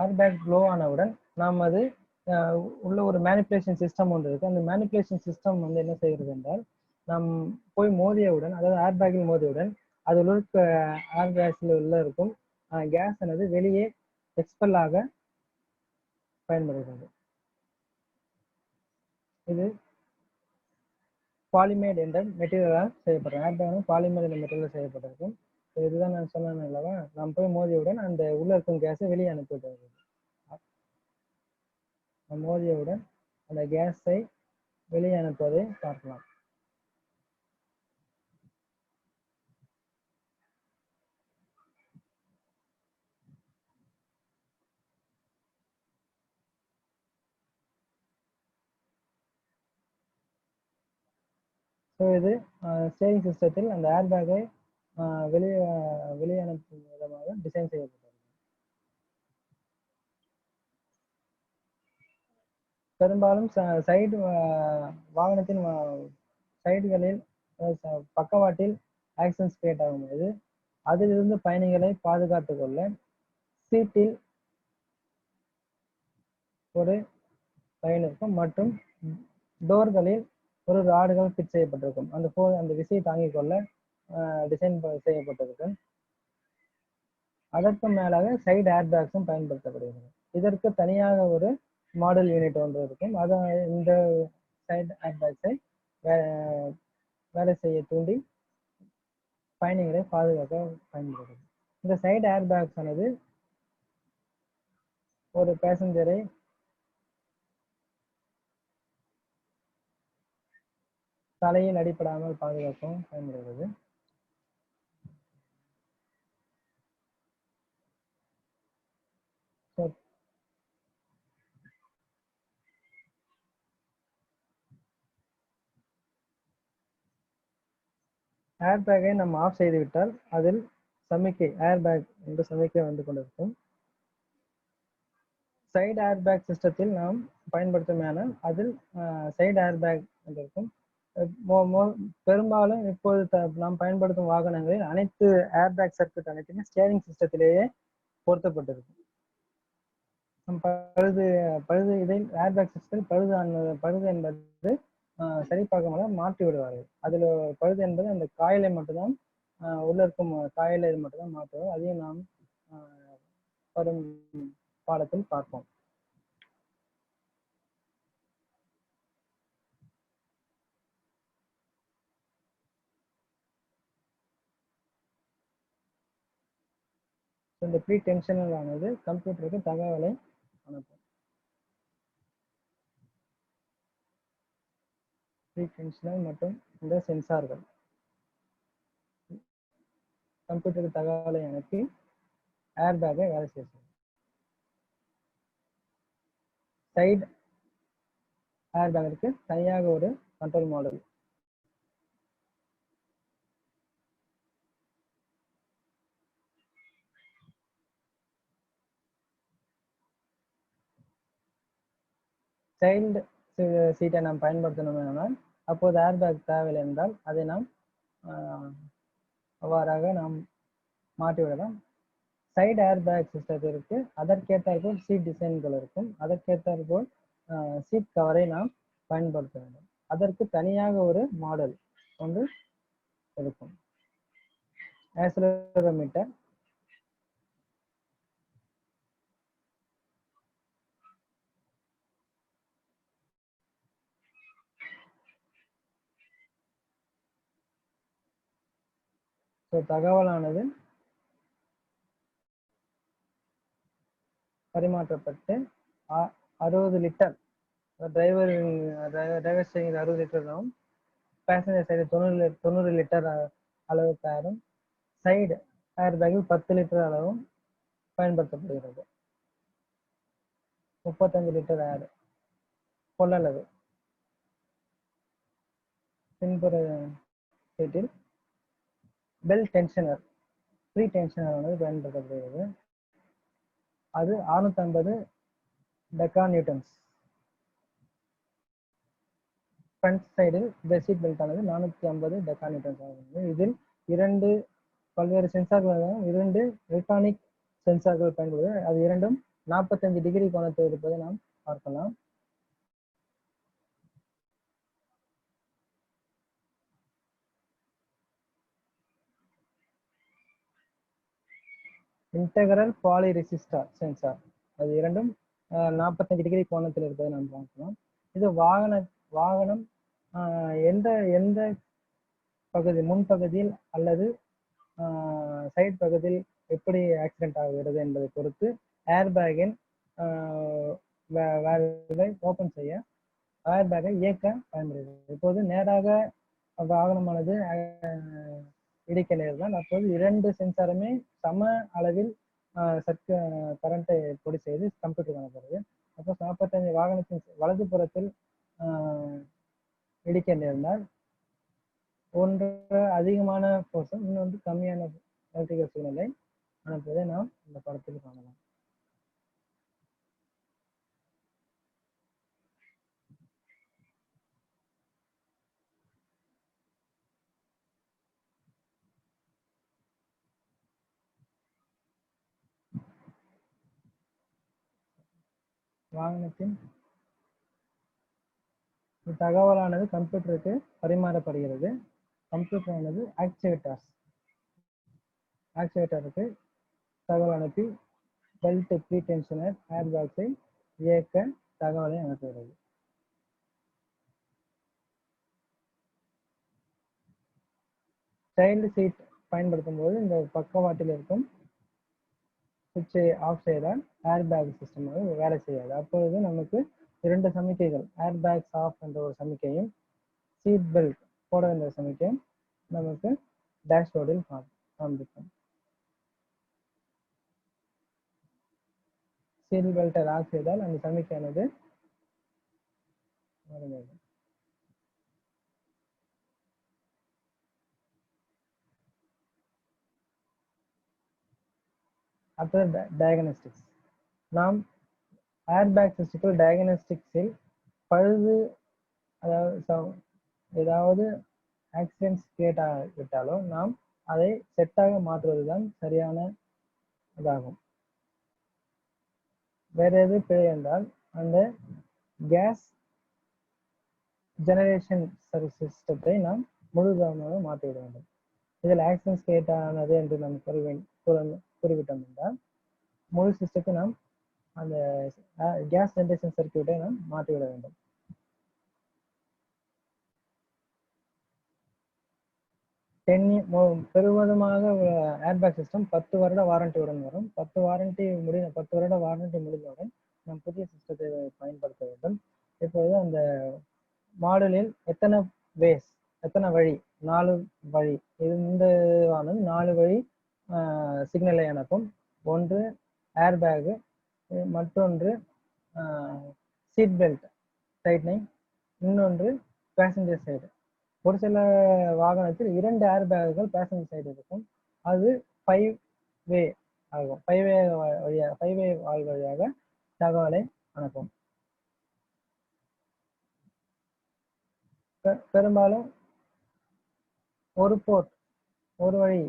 ஏர்பேக் ப்ளோ ஆனவுடன் நாம் அது உள்ள ஒரு மேனிப்புலேஷன் சிஸ்டம் ஒன்று இருக்கு. அந்த மேனிப்புலேஷன் சிஸ்டம் வந்து என்ன செய்கிறது என்றால், நாம் போய் மோதியவுடன், அதாவது ஏர்பேக்கில் மோதியவுடன் அதில் இருக்க ஏர்பேக்ஸில் உள்ள இருக்கும் கேஸ் ஆனது வெளியே எக்ஸ்பெல் ஆக பயன்படுகிறது. இது பாலிமேட் என்ற மெட்டீரியலால் செய்யப்படும். ஏர்பேக் பாலிமேட் என்ற மெட்டீரியல் செய்யப்பட்டிருக்கும். இதுதான் நான் சொன்னேன் அல்லவா, நாம் போய் மோதியவுடன் அந்த உள்ள இருக்கும் கேஸை வெளியே அனுப்பிவிடுகிறது. மோதியவுடன் அந்த கேஸை வெளியே அனுப்புவதை பார்க்கலாம். ஸோ இது ஸ்டேரிங் சிஸ்டத்தில் அந்த ஏர்பேக்கை வெளியே அனுப்பும் விதமாக டிசைன் செய்யப்பட்டது. பெரும்பாலும் சைடு வாகனத்தின் சைடுகளில் பக்கவாட்டில் ஆக்சிடென்ட்ஸ் கிரியேட் ஆகும்போது அதிலிருந்து பயணிகளை பாதுகாத்துக் கொள்ள சீட்டில் ஒரு லைன் இருக்கும் மற்றும் டோர்களில் ஒரு ராடுகள் ஃபிட் செய்யப்பட்டிருக்கும். அந்த விசையை தாங்கிக் கொள்ள டிசைன் செய்யப்பட்டிருக்கும். அதற்கு மேலாக சைடு ஏர்பேக்ஸும் பயன்படுத்தப்படுகிறது. இதற்கு தனியாக ஒரு மாடல் யூனிட் ஒன்று இருக்கும். அது இந்த சைடு ஏர்பேக்ஸை வேலை செய்ய தூண்டி பயணிகளை பாதுகாக்க பயன்படுகிறது. இந்த சைடு ஏர்பேக்ஸ் ஆனது ஒரு பேசஞ்சரை தலையில் அடிப்படாமல் பாதுகாக்கவும் பயன்படுகிறது. ஏர்பேக்கை நம்ம ஆஃப் செய்துவிட்டால் அதில் சமிக்கை ஏர்பேக் என்ற சமிக்கை வந்து கொண்டிருக்கும். சைடு ஏர்பேக் சிஸ்டத்தில் நாம் பயன்படுத்துமானால் அதில் சைடு ஏர்பேக் இருக்கும். பெரும்பாலும் இப்போது நாம் பயன்படுத்தும் வாகனங்களில் அனைத்து ஏர்பேக் சர்க்யூட் அனைத்துமே ஸ்டேரிங் சிஸ்டத்திலேயே பொருத்தப்பட்டிருக்கும். பழுது இதில் ஏர்பேக் சிஸ்டத்தில் பழுது என்பது சரி பார்க்க மாற்றி விடுவார்கள். அதில் பழுது என்பது அந்த காயிலை மட்டும்தான் உள்ள இருக்கும் காயிலை மட்டும்தான் மாற்றுவோம். அதையும் நாம் வரும் பாடத்தில் பார்ப்போம். இந்த ப்ரீ டென்ஷனல் ஆனது கம்ப்யூட்டருக்கு தகவலை அனுப்பும். ப்ரீ டென்ஷனல் மற்றும் இந்த சென்சார்கள் கம்ப்யூட்டருக்கு தகவலை அனுப்பி ஏர்பேக்கை வேலை செய்யும். சைடு ஏர்பேக்கிற்கு தனியாக ஒரு கண்ட்ரோல் மாடல். சைல்டு சீட்டை நாம் பயன்படுத்தணும் அப்போது ஏர்பேக் தேவையில்லை என்றால் அதை நாம் அவ்வாறாக நாம் மாற்றிவிடலாம். சைடு ஏர்பேக் சிஸ்டத்திற்கு அதற்கேற்றாற்போல் சீட் டிசைன்கள் இருக்கும். அதற்கேற்றாற்போல் சீட் கவரை நாம் பயன்படுத்த வேண்டும். அதற்கு தனியாக ஒரு மாடல் ஒன்று இருக்கும். ஆக்சிலரோமீட்டர், தகவலானது பரிமாற்றப்பட்டு 60 லிட்டர் டிரைவர் ஸ்டேரிங் 60 லிட்டரும் பேசஞ்சர் சைடு 90 லிட்டர் அளவுக்கு ஏரும், சைடு ஏர் பேக்கில் 10 லிட்டர் அளவும் பயன்படுத்தப்படுகிறது. 35 லிட்டர் ஏர் கொள்ளளவு. பின்புற சீட்டில் பெல் டென்ஷனர், ப்ரீ டென்ஷனர் ஆனது பயன்படுத்தப்படுகிறது. அது 650 டெக்கா நியூட்டன்ஸ். ஃப்ரண்ட் சைடில் சீட் பெல்ட் ஆனது 450 டெக்கா நியூட்டன்ஸ் ஆகும். இதில் 2 பல்வேறு சென்சார்கள், 2 எலக்ட்ரானிக் சென்சார்கள் பயன்படுது. அது இரண்டும் 45 டிகிரி கோணத்தில் இருப்பதை நாம் பார்க்கலாம். இன்டெகரல் பாலி ரெசிஸ்டார் சென்சார், அது இரண்டும் 45 டிகிரி கோணத்தில் இருப்பதை நாம் பார்க்கலாம். இது வாகனம் எந்த பகுதி, முன்பகுதியில் அல்லது சைட் பகுதியில் எப்படி ஆக்சிடென்ட் ஆகிறது என்பதை பொறுத்து ஏர்பேக்கின் வேல்வை ஓபன் செய்ய ஏர்பேக்கை இயக்க பயன்படுகிறது. இப்போது நேராக வாகனமானது இடிக்க நேர்ந்தால் அப்போது 2 சென்சாருமே சம அளவில் கரண்டை பொடி செய்து கம்ப்யூட்டர் காணப்படுது. அப்போ 45 வாகனத்தின் வலது புறத்தில் இடிக்க நேர்ந்தால் ஒன்று அதிகமான போர்ஸும் இன்னொன்று கம்மியான எலக்ட்ரிக்கல் சிக்னலை அனுப்புவதை நாம் இந்த படத்தில் காணலாம். வாகனத்தின் தகவலானது கம்ப்யூட்டருக்கு பரிமாறப்படுகிறது. கம்ப்யூட்டர் ஆனது ஆக்சுவேட்டருக்கு தகவல் அனுப்பி பெல்ட், ப்ரீ டென்ஷனர், ஏர் பேக்ஸை இயக்க தகவலை அனுப்புகிறது. சைல்டு சீட் பயன்படுத்தும் போது இந்த பக்கவாட்டில் இருக்கும் சுவிட்சை ஆஃப் செய்தால் ஏர் பேக் சிஸ்டம் வேலை செய்யாது. அப்பொழுது நமக்கு 2 சமிக்கைகள், ஏர் பேக்ஸ் ஆஃப் என்ற ஒரு சமிக்கையும் சீட் பெல்ட் போட வேண்டிய சமிக்கையும் நமக்கு டேஷ்போர்டில் காண்பிக்கும். சீட் பெல்ட்டை லாக் செய்தால் அந்த சமிக்கையானது அடுத்தது டயக்னோஸ்டிக்ஸ். நாம் ஏர்பேக் சிஸ்டத்தில் டயக்னோஸ்டிக்ஸில் பழுது, ஏதாவது ஆக்சிடென்ட்ஸ் கிரியேட் ஆகிவிட்டாலோ நாம் அதை செட்டாக மாற்றுவதுதான் சரியான இதாகும். வேற எது பிழை என்றால் அந்த கேஸ் ஜெனரேஷன் சர்வீஸ் சிஸ்டத்தை நாம் முழுவதுமாக மாற்றிவிட வேண்டும். இதில் ஆக்சிடென்ட்ஸ் கிரியேட் ஆனது என்று நாம் குறிப்பிட்டோம் என்றால் முழு சிஸ்டத்தை நாம் அந்த கேஸ் ஜெனரேஷன் சர்க்யூட்டை நாம் மாற்றிவிட வேண்டும். பெருவதமாக ஏர்பேக் சிஸ்டம் 10 வருட வாரண்டியுடன் வரும். 10 வருட வாரண்டி முடிந்தவுடன் நாம் புதிய சிஸ்டத்தை பயன்படுத்த வேண்டும். இப்போது அந்த மாடலில் எத்தனை வழி, 4 வழி, இந்த 4 வழி சிக்னலை அனுப்பும். ஒன்று ஏர்பேக், மற்றொன்று சீட் பெல்ட் டைட்னிங், இன்னொன்று பேசஞ்சர் சைடு. ஒரு சில வாகனத்தில் 2 ஏர் பேக்குகள் பேசஞ்சர் சைடு இருக்கும். அது 5 வே ஆகும். 5 வே வால் வழியாக தகவலை அனுப்பும். பெரும்பாலும் ஒரு போர்ட், ஒரு வழி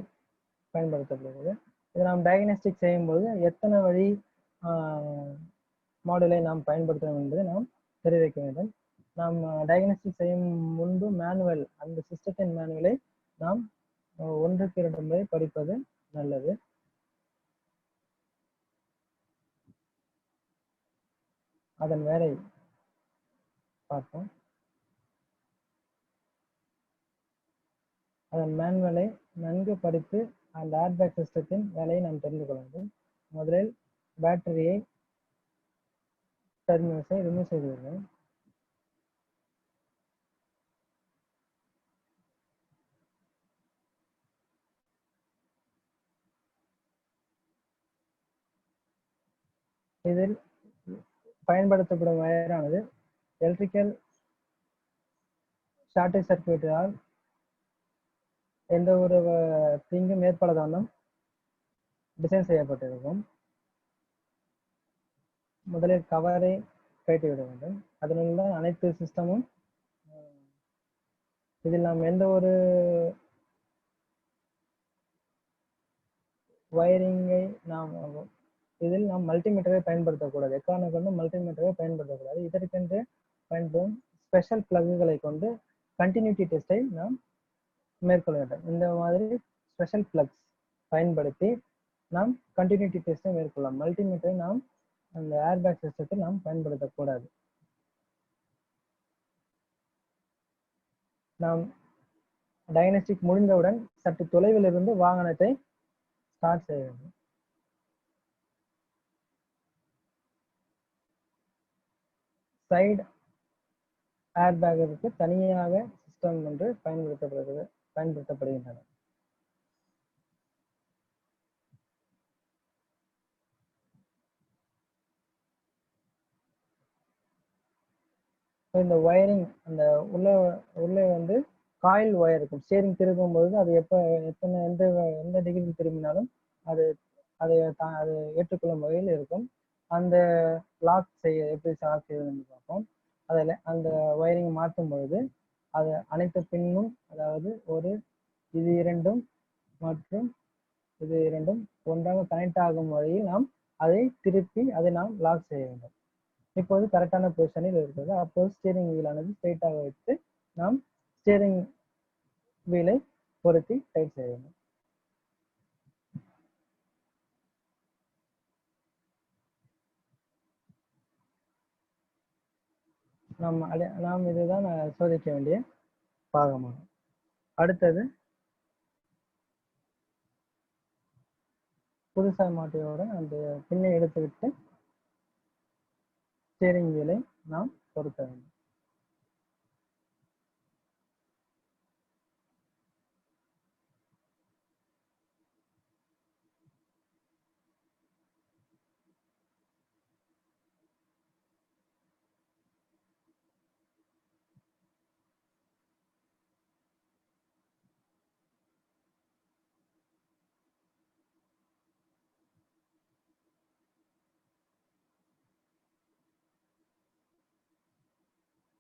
பயன்படுத்தப்படுகிறது. இதை நாம் டயக்னோஸ்டிக் செய்யும்போது எத்தனை வழி மாடுலை நாம் பயன்படுத்தணும் என்பதை நாம் தெரிவிக்க வேண்டும். நாம் டயக்னோஸ்டிக் செய்யும் முன்பு மேனுவல், அந்த சிஸ்டத்தின் மேனுவலை நாம் 1-2 முறை படிப்பது நல்லது. அதன் வேலை பார்ப்போம். அதன் மேனுவலை நன்கு படித்து அந்த ஏர்பேக் சிஸ்டத்தின் வேலையை நாம் தெரிந்து கொள்ள வேண்டும். முதலில் பேட்டரியை, டெர்மினல்ஸை ரிமூவ் செய்து விடுவோம். இதில் பயன்படுத்தப்படும் வயரானது எலக்ட்ரிக்கல் ஷார்டேஜ் சர்க்யூட்டால் எந்த ஒரு தீங்கும் ஏற்படாத வண்ணம் டிசைன் செய்யப்பட்டிருக்கும். முதலில் கவரை கழட்டிவிட வேண்டும். அதனுள்ள அனைத்து சிஸ்டமும், இதில் நாம் எந்த ஒரு வயரிங்கை இதில் நாம் மல்டிமீட்டரை பயன்படுத்தக்கூடாது. எக்காரணம் கொண்டு மல்டிமீட்டரை பயன்படுத்தக்கூடாது. இதற்கென்று பயன்படும் ஸ்பெஷல் பிளக்குகளை கொண்டு கண்டினியூட்டி டெஸ்டை நாம் மேற்கொள்ள வேண்டும். இந்த மாதிரி ஸ்பெஷல் பிளக்ஸ் பயன்படுத்தி நாம் கண்டினியூட்டி டெஸ்டை மேற்கொள்ளலாம். மல்டிமீட்டரை நாம் அந்த ஏர்பேக் சிஸ்டத்தில் நாம் பயன்படுத்தக்கூடாது. நாம் டயக்னோஸ்டிக் முடிந்தவுடன் சற்று தொலைவில் இருந்து வாகனத்தை ஸ்டார்ட் செய்ய வேண்டும். சைடு ஏர்பேக்கிற்கு தனியாக சிஸ்டம் என்று பயன்படுத்தப்படுகின்றன. இந்த வயரிங், அந்த உள்ளே வந்து காயில் ஒயர் இருக்கும். ஸ்டீரிங் திரும்பும் போது அது எந்த டிகிரி திரும்பினாலும் அது ஏற்றுக்கொள்ளும் வகையில் இருக்கும். அந்த லாக் எப்படி லாக் செய்வதுன்னு பார்ப்போம். அதில் அந்த வயரிங் மாற்றும் பொழுது அது அனைத்து பின்னும், அதாவது இது இரண்டும் மற்றும் இது இரண்டும் ஒன்றாக கனெக்ட் ஆகும் வழியில் நாம் அதை திருப்பி அதை நாம் லாக் செய்ய வேண்டும். இப்போது கரெக்டான பொசிஷனில் இருக்கிறது. அப்போது ஸ்டீரிங் வீலானது ஸ்ட்ரெயிட்டாக வைத்து நாம் ஸ்டீரிங் வீலை பொருத்தி டைட் செய்ய வேண்டும். நாம் இதுதான் சோதிக்க வேண்டிய பாகமாகும். அடுத்தது புதுசாக மாட்டியவுடன் அந்த பின்னை எடுத்துவிட்டு ஸ்டீரிங் வீலை நாம் பொருத்த வேண்டும்.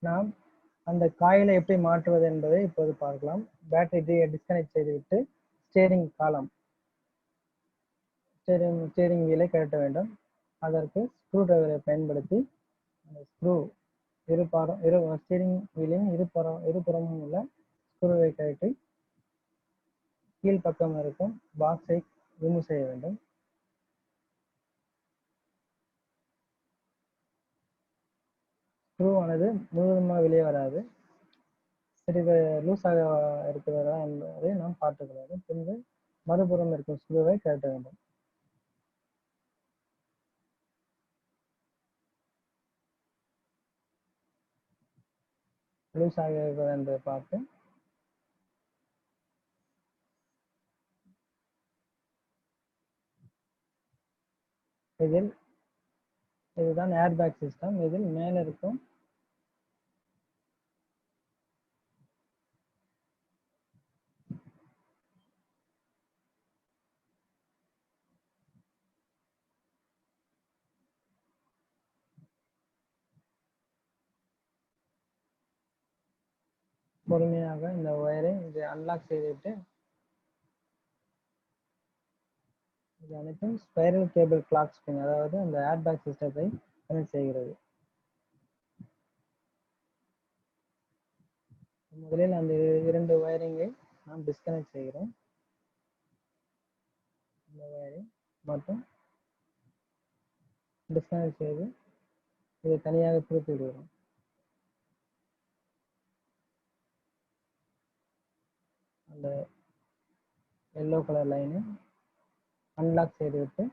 நாம் அந்த காயிலை எப்படி மாற்றுவது என்பதை இப்போது பார்க்கலாம். பேட்டரி டிஸ்கனெக்ட் செய்துவிட்டு ஸ்டீரிங் காலம், ஸ்டீரிங் வீலை கழட்ட வேண்டும். அதற்கு ஸ்க்ரூ டிரைவரை பயன்படுத்தி அந்த ஸ்டீரிங் வீலின் இருபுறமும் உள்ள ஸ்க்ரூவை கழட்டி கீழ்ப்பக்கம் இருக்கும் பாக்ஸை ரிமூவ் செய்ய வேண்டும். ஸ்க்ரூ ஆனது முழுவதுமாக வெளியே வராது, சிறிது லூஸாக இருக்கிறதா என்பதை நாம் பார்த்துக் கொள்ள வேண்டும். பின்பு மறுபுறம் இருக்கும் ஸ்க்ரூவை கழட்ட வேண்டும். லூஸாக இருக்கிறது என்று பார்த்து இதுதான் ஏர்பேக் சிஸ்டம். இதில் மேல இருக்கும் பொறுமையாக இந்த ஒயரை இது அன்லாக் செய்துவிட்டு இது அனைத்தும் ஸ்பைரல் கேபிள் கிளாக் ஸ்ப்ரிங், அதாவது அந்த ஏர்பேக் சிஸ்டத்தை கனெக்ட் செய்கிறது. முதலில் அந்த 2 ஒயரிங்கை நாம் டிஸ்கனெக்ட் செய்கிறோம். இந்த ஒயரை மற்றும் டிஸ்கனெக்ட் செய்து இதை தனியாக பிரித்து விடுகிறோம். அந்த எல்லோ கலர் லைனை அன்லாக் செய்துவிட்டு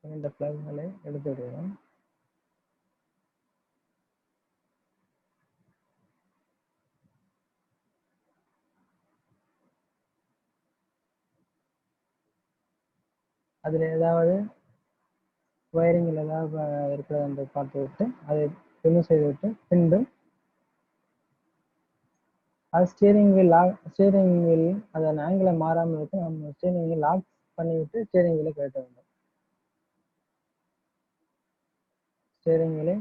இந்த பிளக்களை எடுத்து விடுகிறோம். அதில் ஏதாவது ஒயரிங்கில் ஏதாவது இருக்கிறது என்று பார்த்துவிட்டு அதை ரிமூவ் செய்துவிட்டு பின்பு அது ஸ்டீரிங் வீல் அதன் ஆங்கிளை மாறாமல் இருக்கு நம்ம ஸ்டீரிங் வீல் லாக் பண்ணிவிட்டு ஸ்டீரிங் வீலை கழட்ட வேண்டும். ஸ்டீரிங் வீலை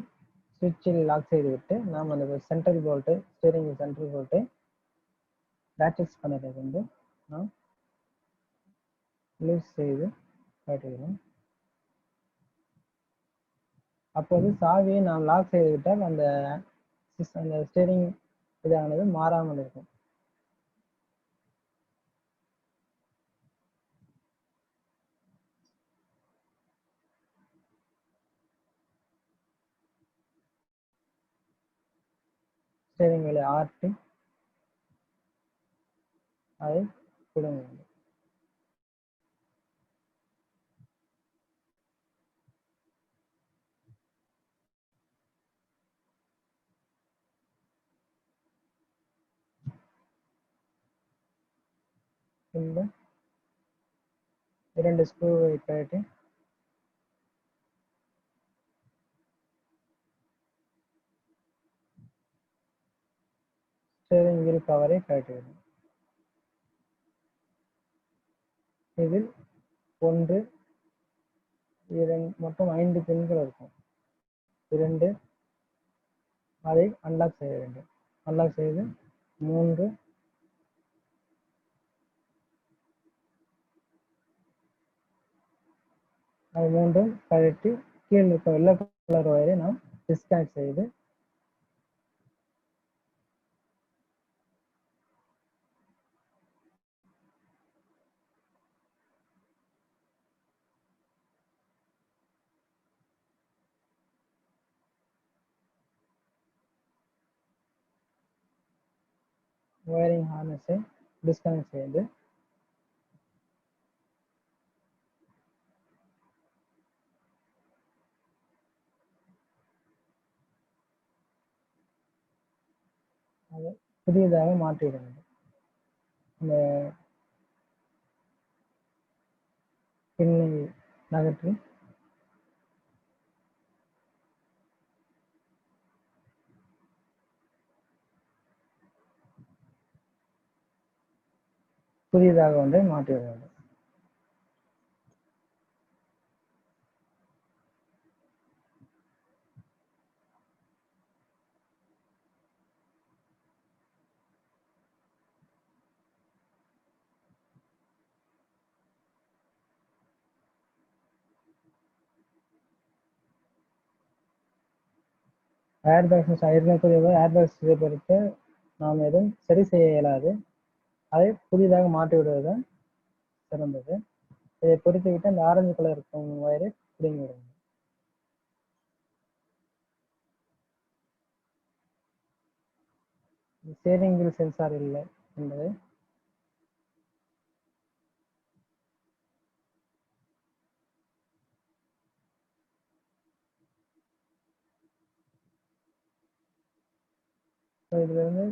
சுவிட்சில் லாக் செய்துவிட்டு நாம் அந்த சென்ட்ரல் போல்ட்டை ஸ்டீரிங் வீல் சென்ட்ரல் போல்ட்டை லேட்டிஸ் பண்ணதை கொண்டு நாம் லூஸ் செய்து காட்டுகிறோம். அப்போது சாவியை நாம் லாக் செய்துவிட்டால் அந்த ஸ்டீரிங் இதானது மாறாமல் இருக்கும். ஸ்டீரிங் வீலை ஆட்டி அதை கொடுங்க வேண்டும். பின்பு 2 ஸ்க்ரூவை கழட்டி ஸ்டீரிங் வீல் கவரை கழட்ட வேண்டும். இதில் 1, 2 மொத்தம் 5 பின்கள் இருக்கும். 2 அதை அன்லாக் செய்ய வேண்டும். அன்லாக் செய்து 3 அது 3 கழட்டி கீழே இருக்க வெள்ளை கலர் ஒயரை நாம் டிஸ்கனெக்ட் செய்து ஒயரிங் ஹார்னஸை டிஸ்கனெக்ட் செய்து அதை புதியதாக மாற்றிவிட வேண்டும். இந்த பின்னை நகற்றி புதியதாக ஒன்றை மாற்றிவிட வேண்டும். ஏர்பேக்ஸ் ஏர்பேக்ஸை பொறுத்து நாம் எதுவும் சரி செய்ய இயலாது. அதை புதிதாக மாற்றி விடுவதுதான் சிறந்தது. இதை பொறுத்துவிட்டு அந்த ஆரஞ்சு கலர் இருக்கும் ஒயரை பிடுங்கி விடுங்க. ஸ்டீரிங் வீல் சென்சார் இல்லை என்பதை இதிலிருந்து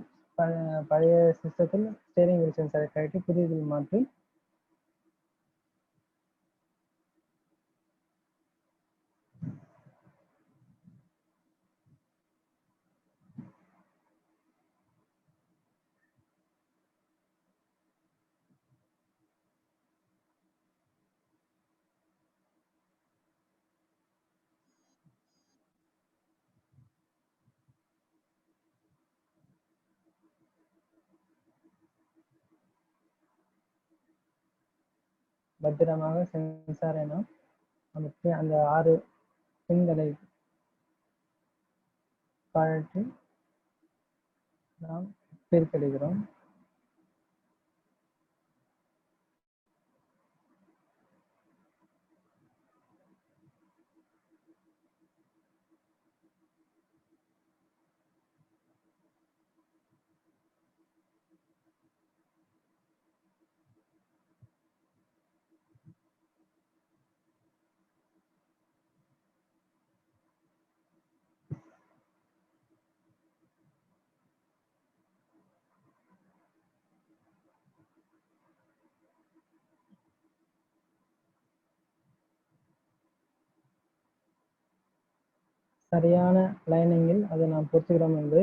பழைய சிஸ்டத்தில் ஸ்டீரிங் வீல் சென்சாரை கழட்டி புதியதில் மாற்றி பத்திரமாக சென்சாரை நாம் அந்த 6 பின்களை கழற்றி நாம் பிரித்தெடுக்கிறோம். சரியான லைனிங்கில் அதை நாம் பொருத்துகிறோம் என்று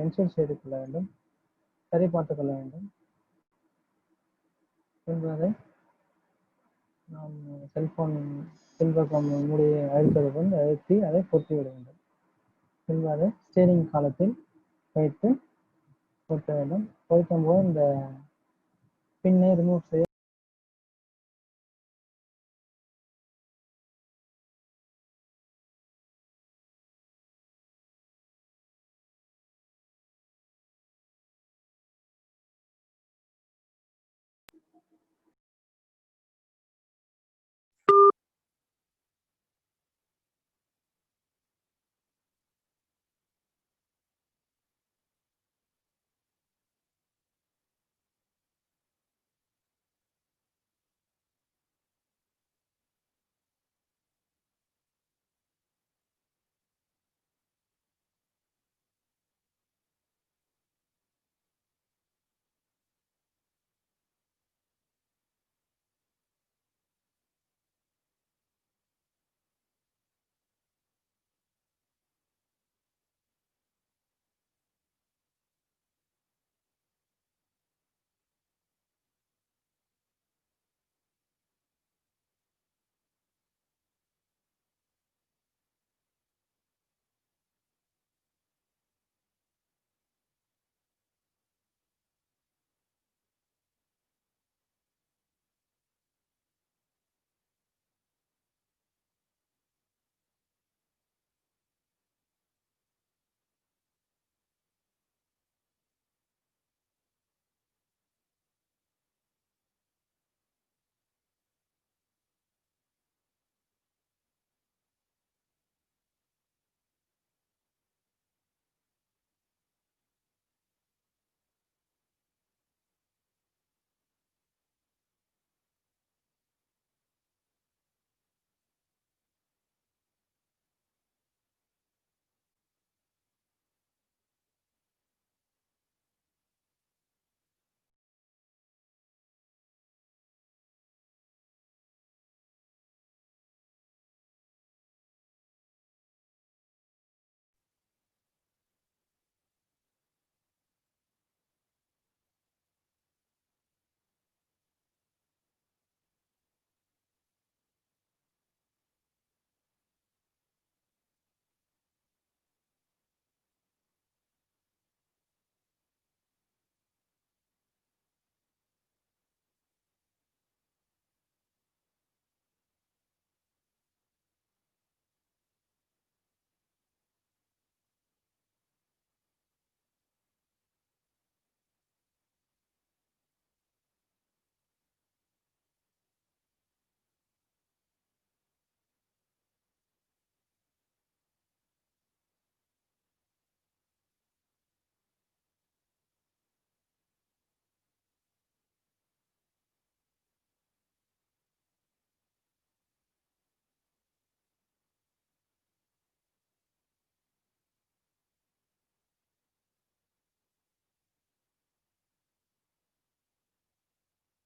என்ஷூர் செய்து கொள்ள வேண்டும், சரி பார்த்துக் கொள்ள வேண்டும். பின்பு அதை நாம் செல்போன் பின்பக்கம் மூடியை அழுத்தது போல் அழுத்தி அதை பொருத்தி விட வேண்டும். பின்பு அதை ஸ்டீரிங் காலத்தில் வைத்து பொருத்த வேண்டும். பொருத்தும் போது இந்த பின்னை ரிமூவ் செய்ய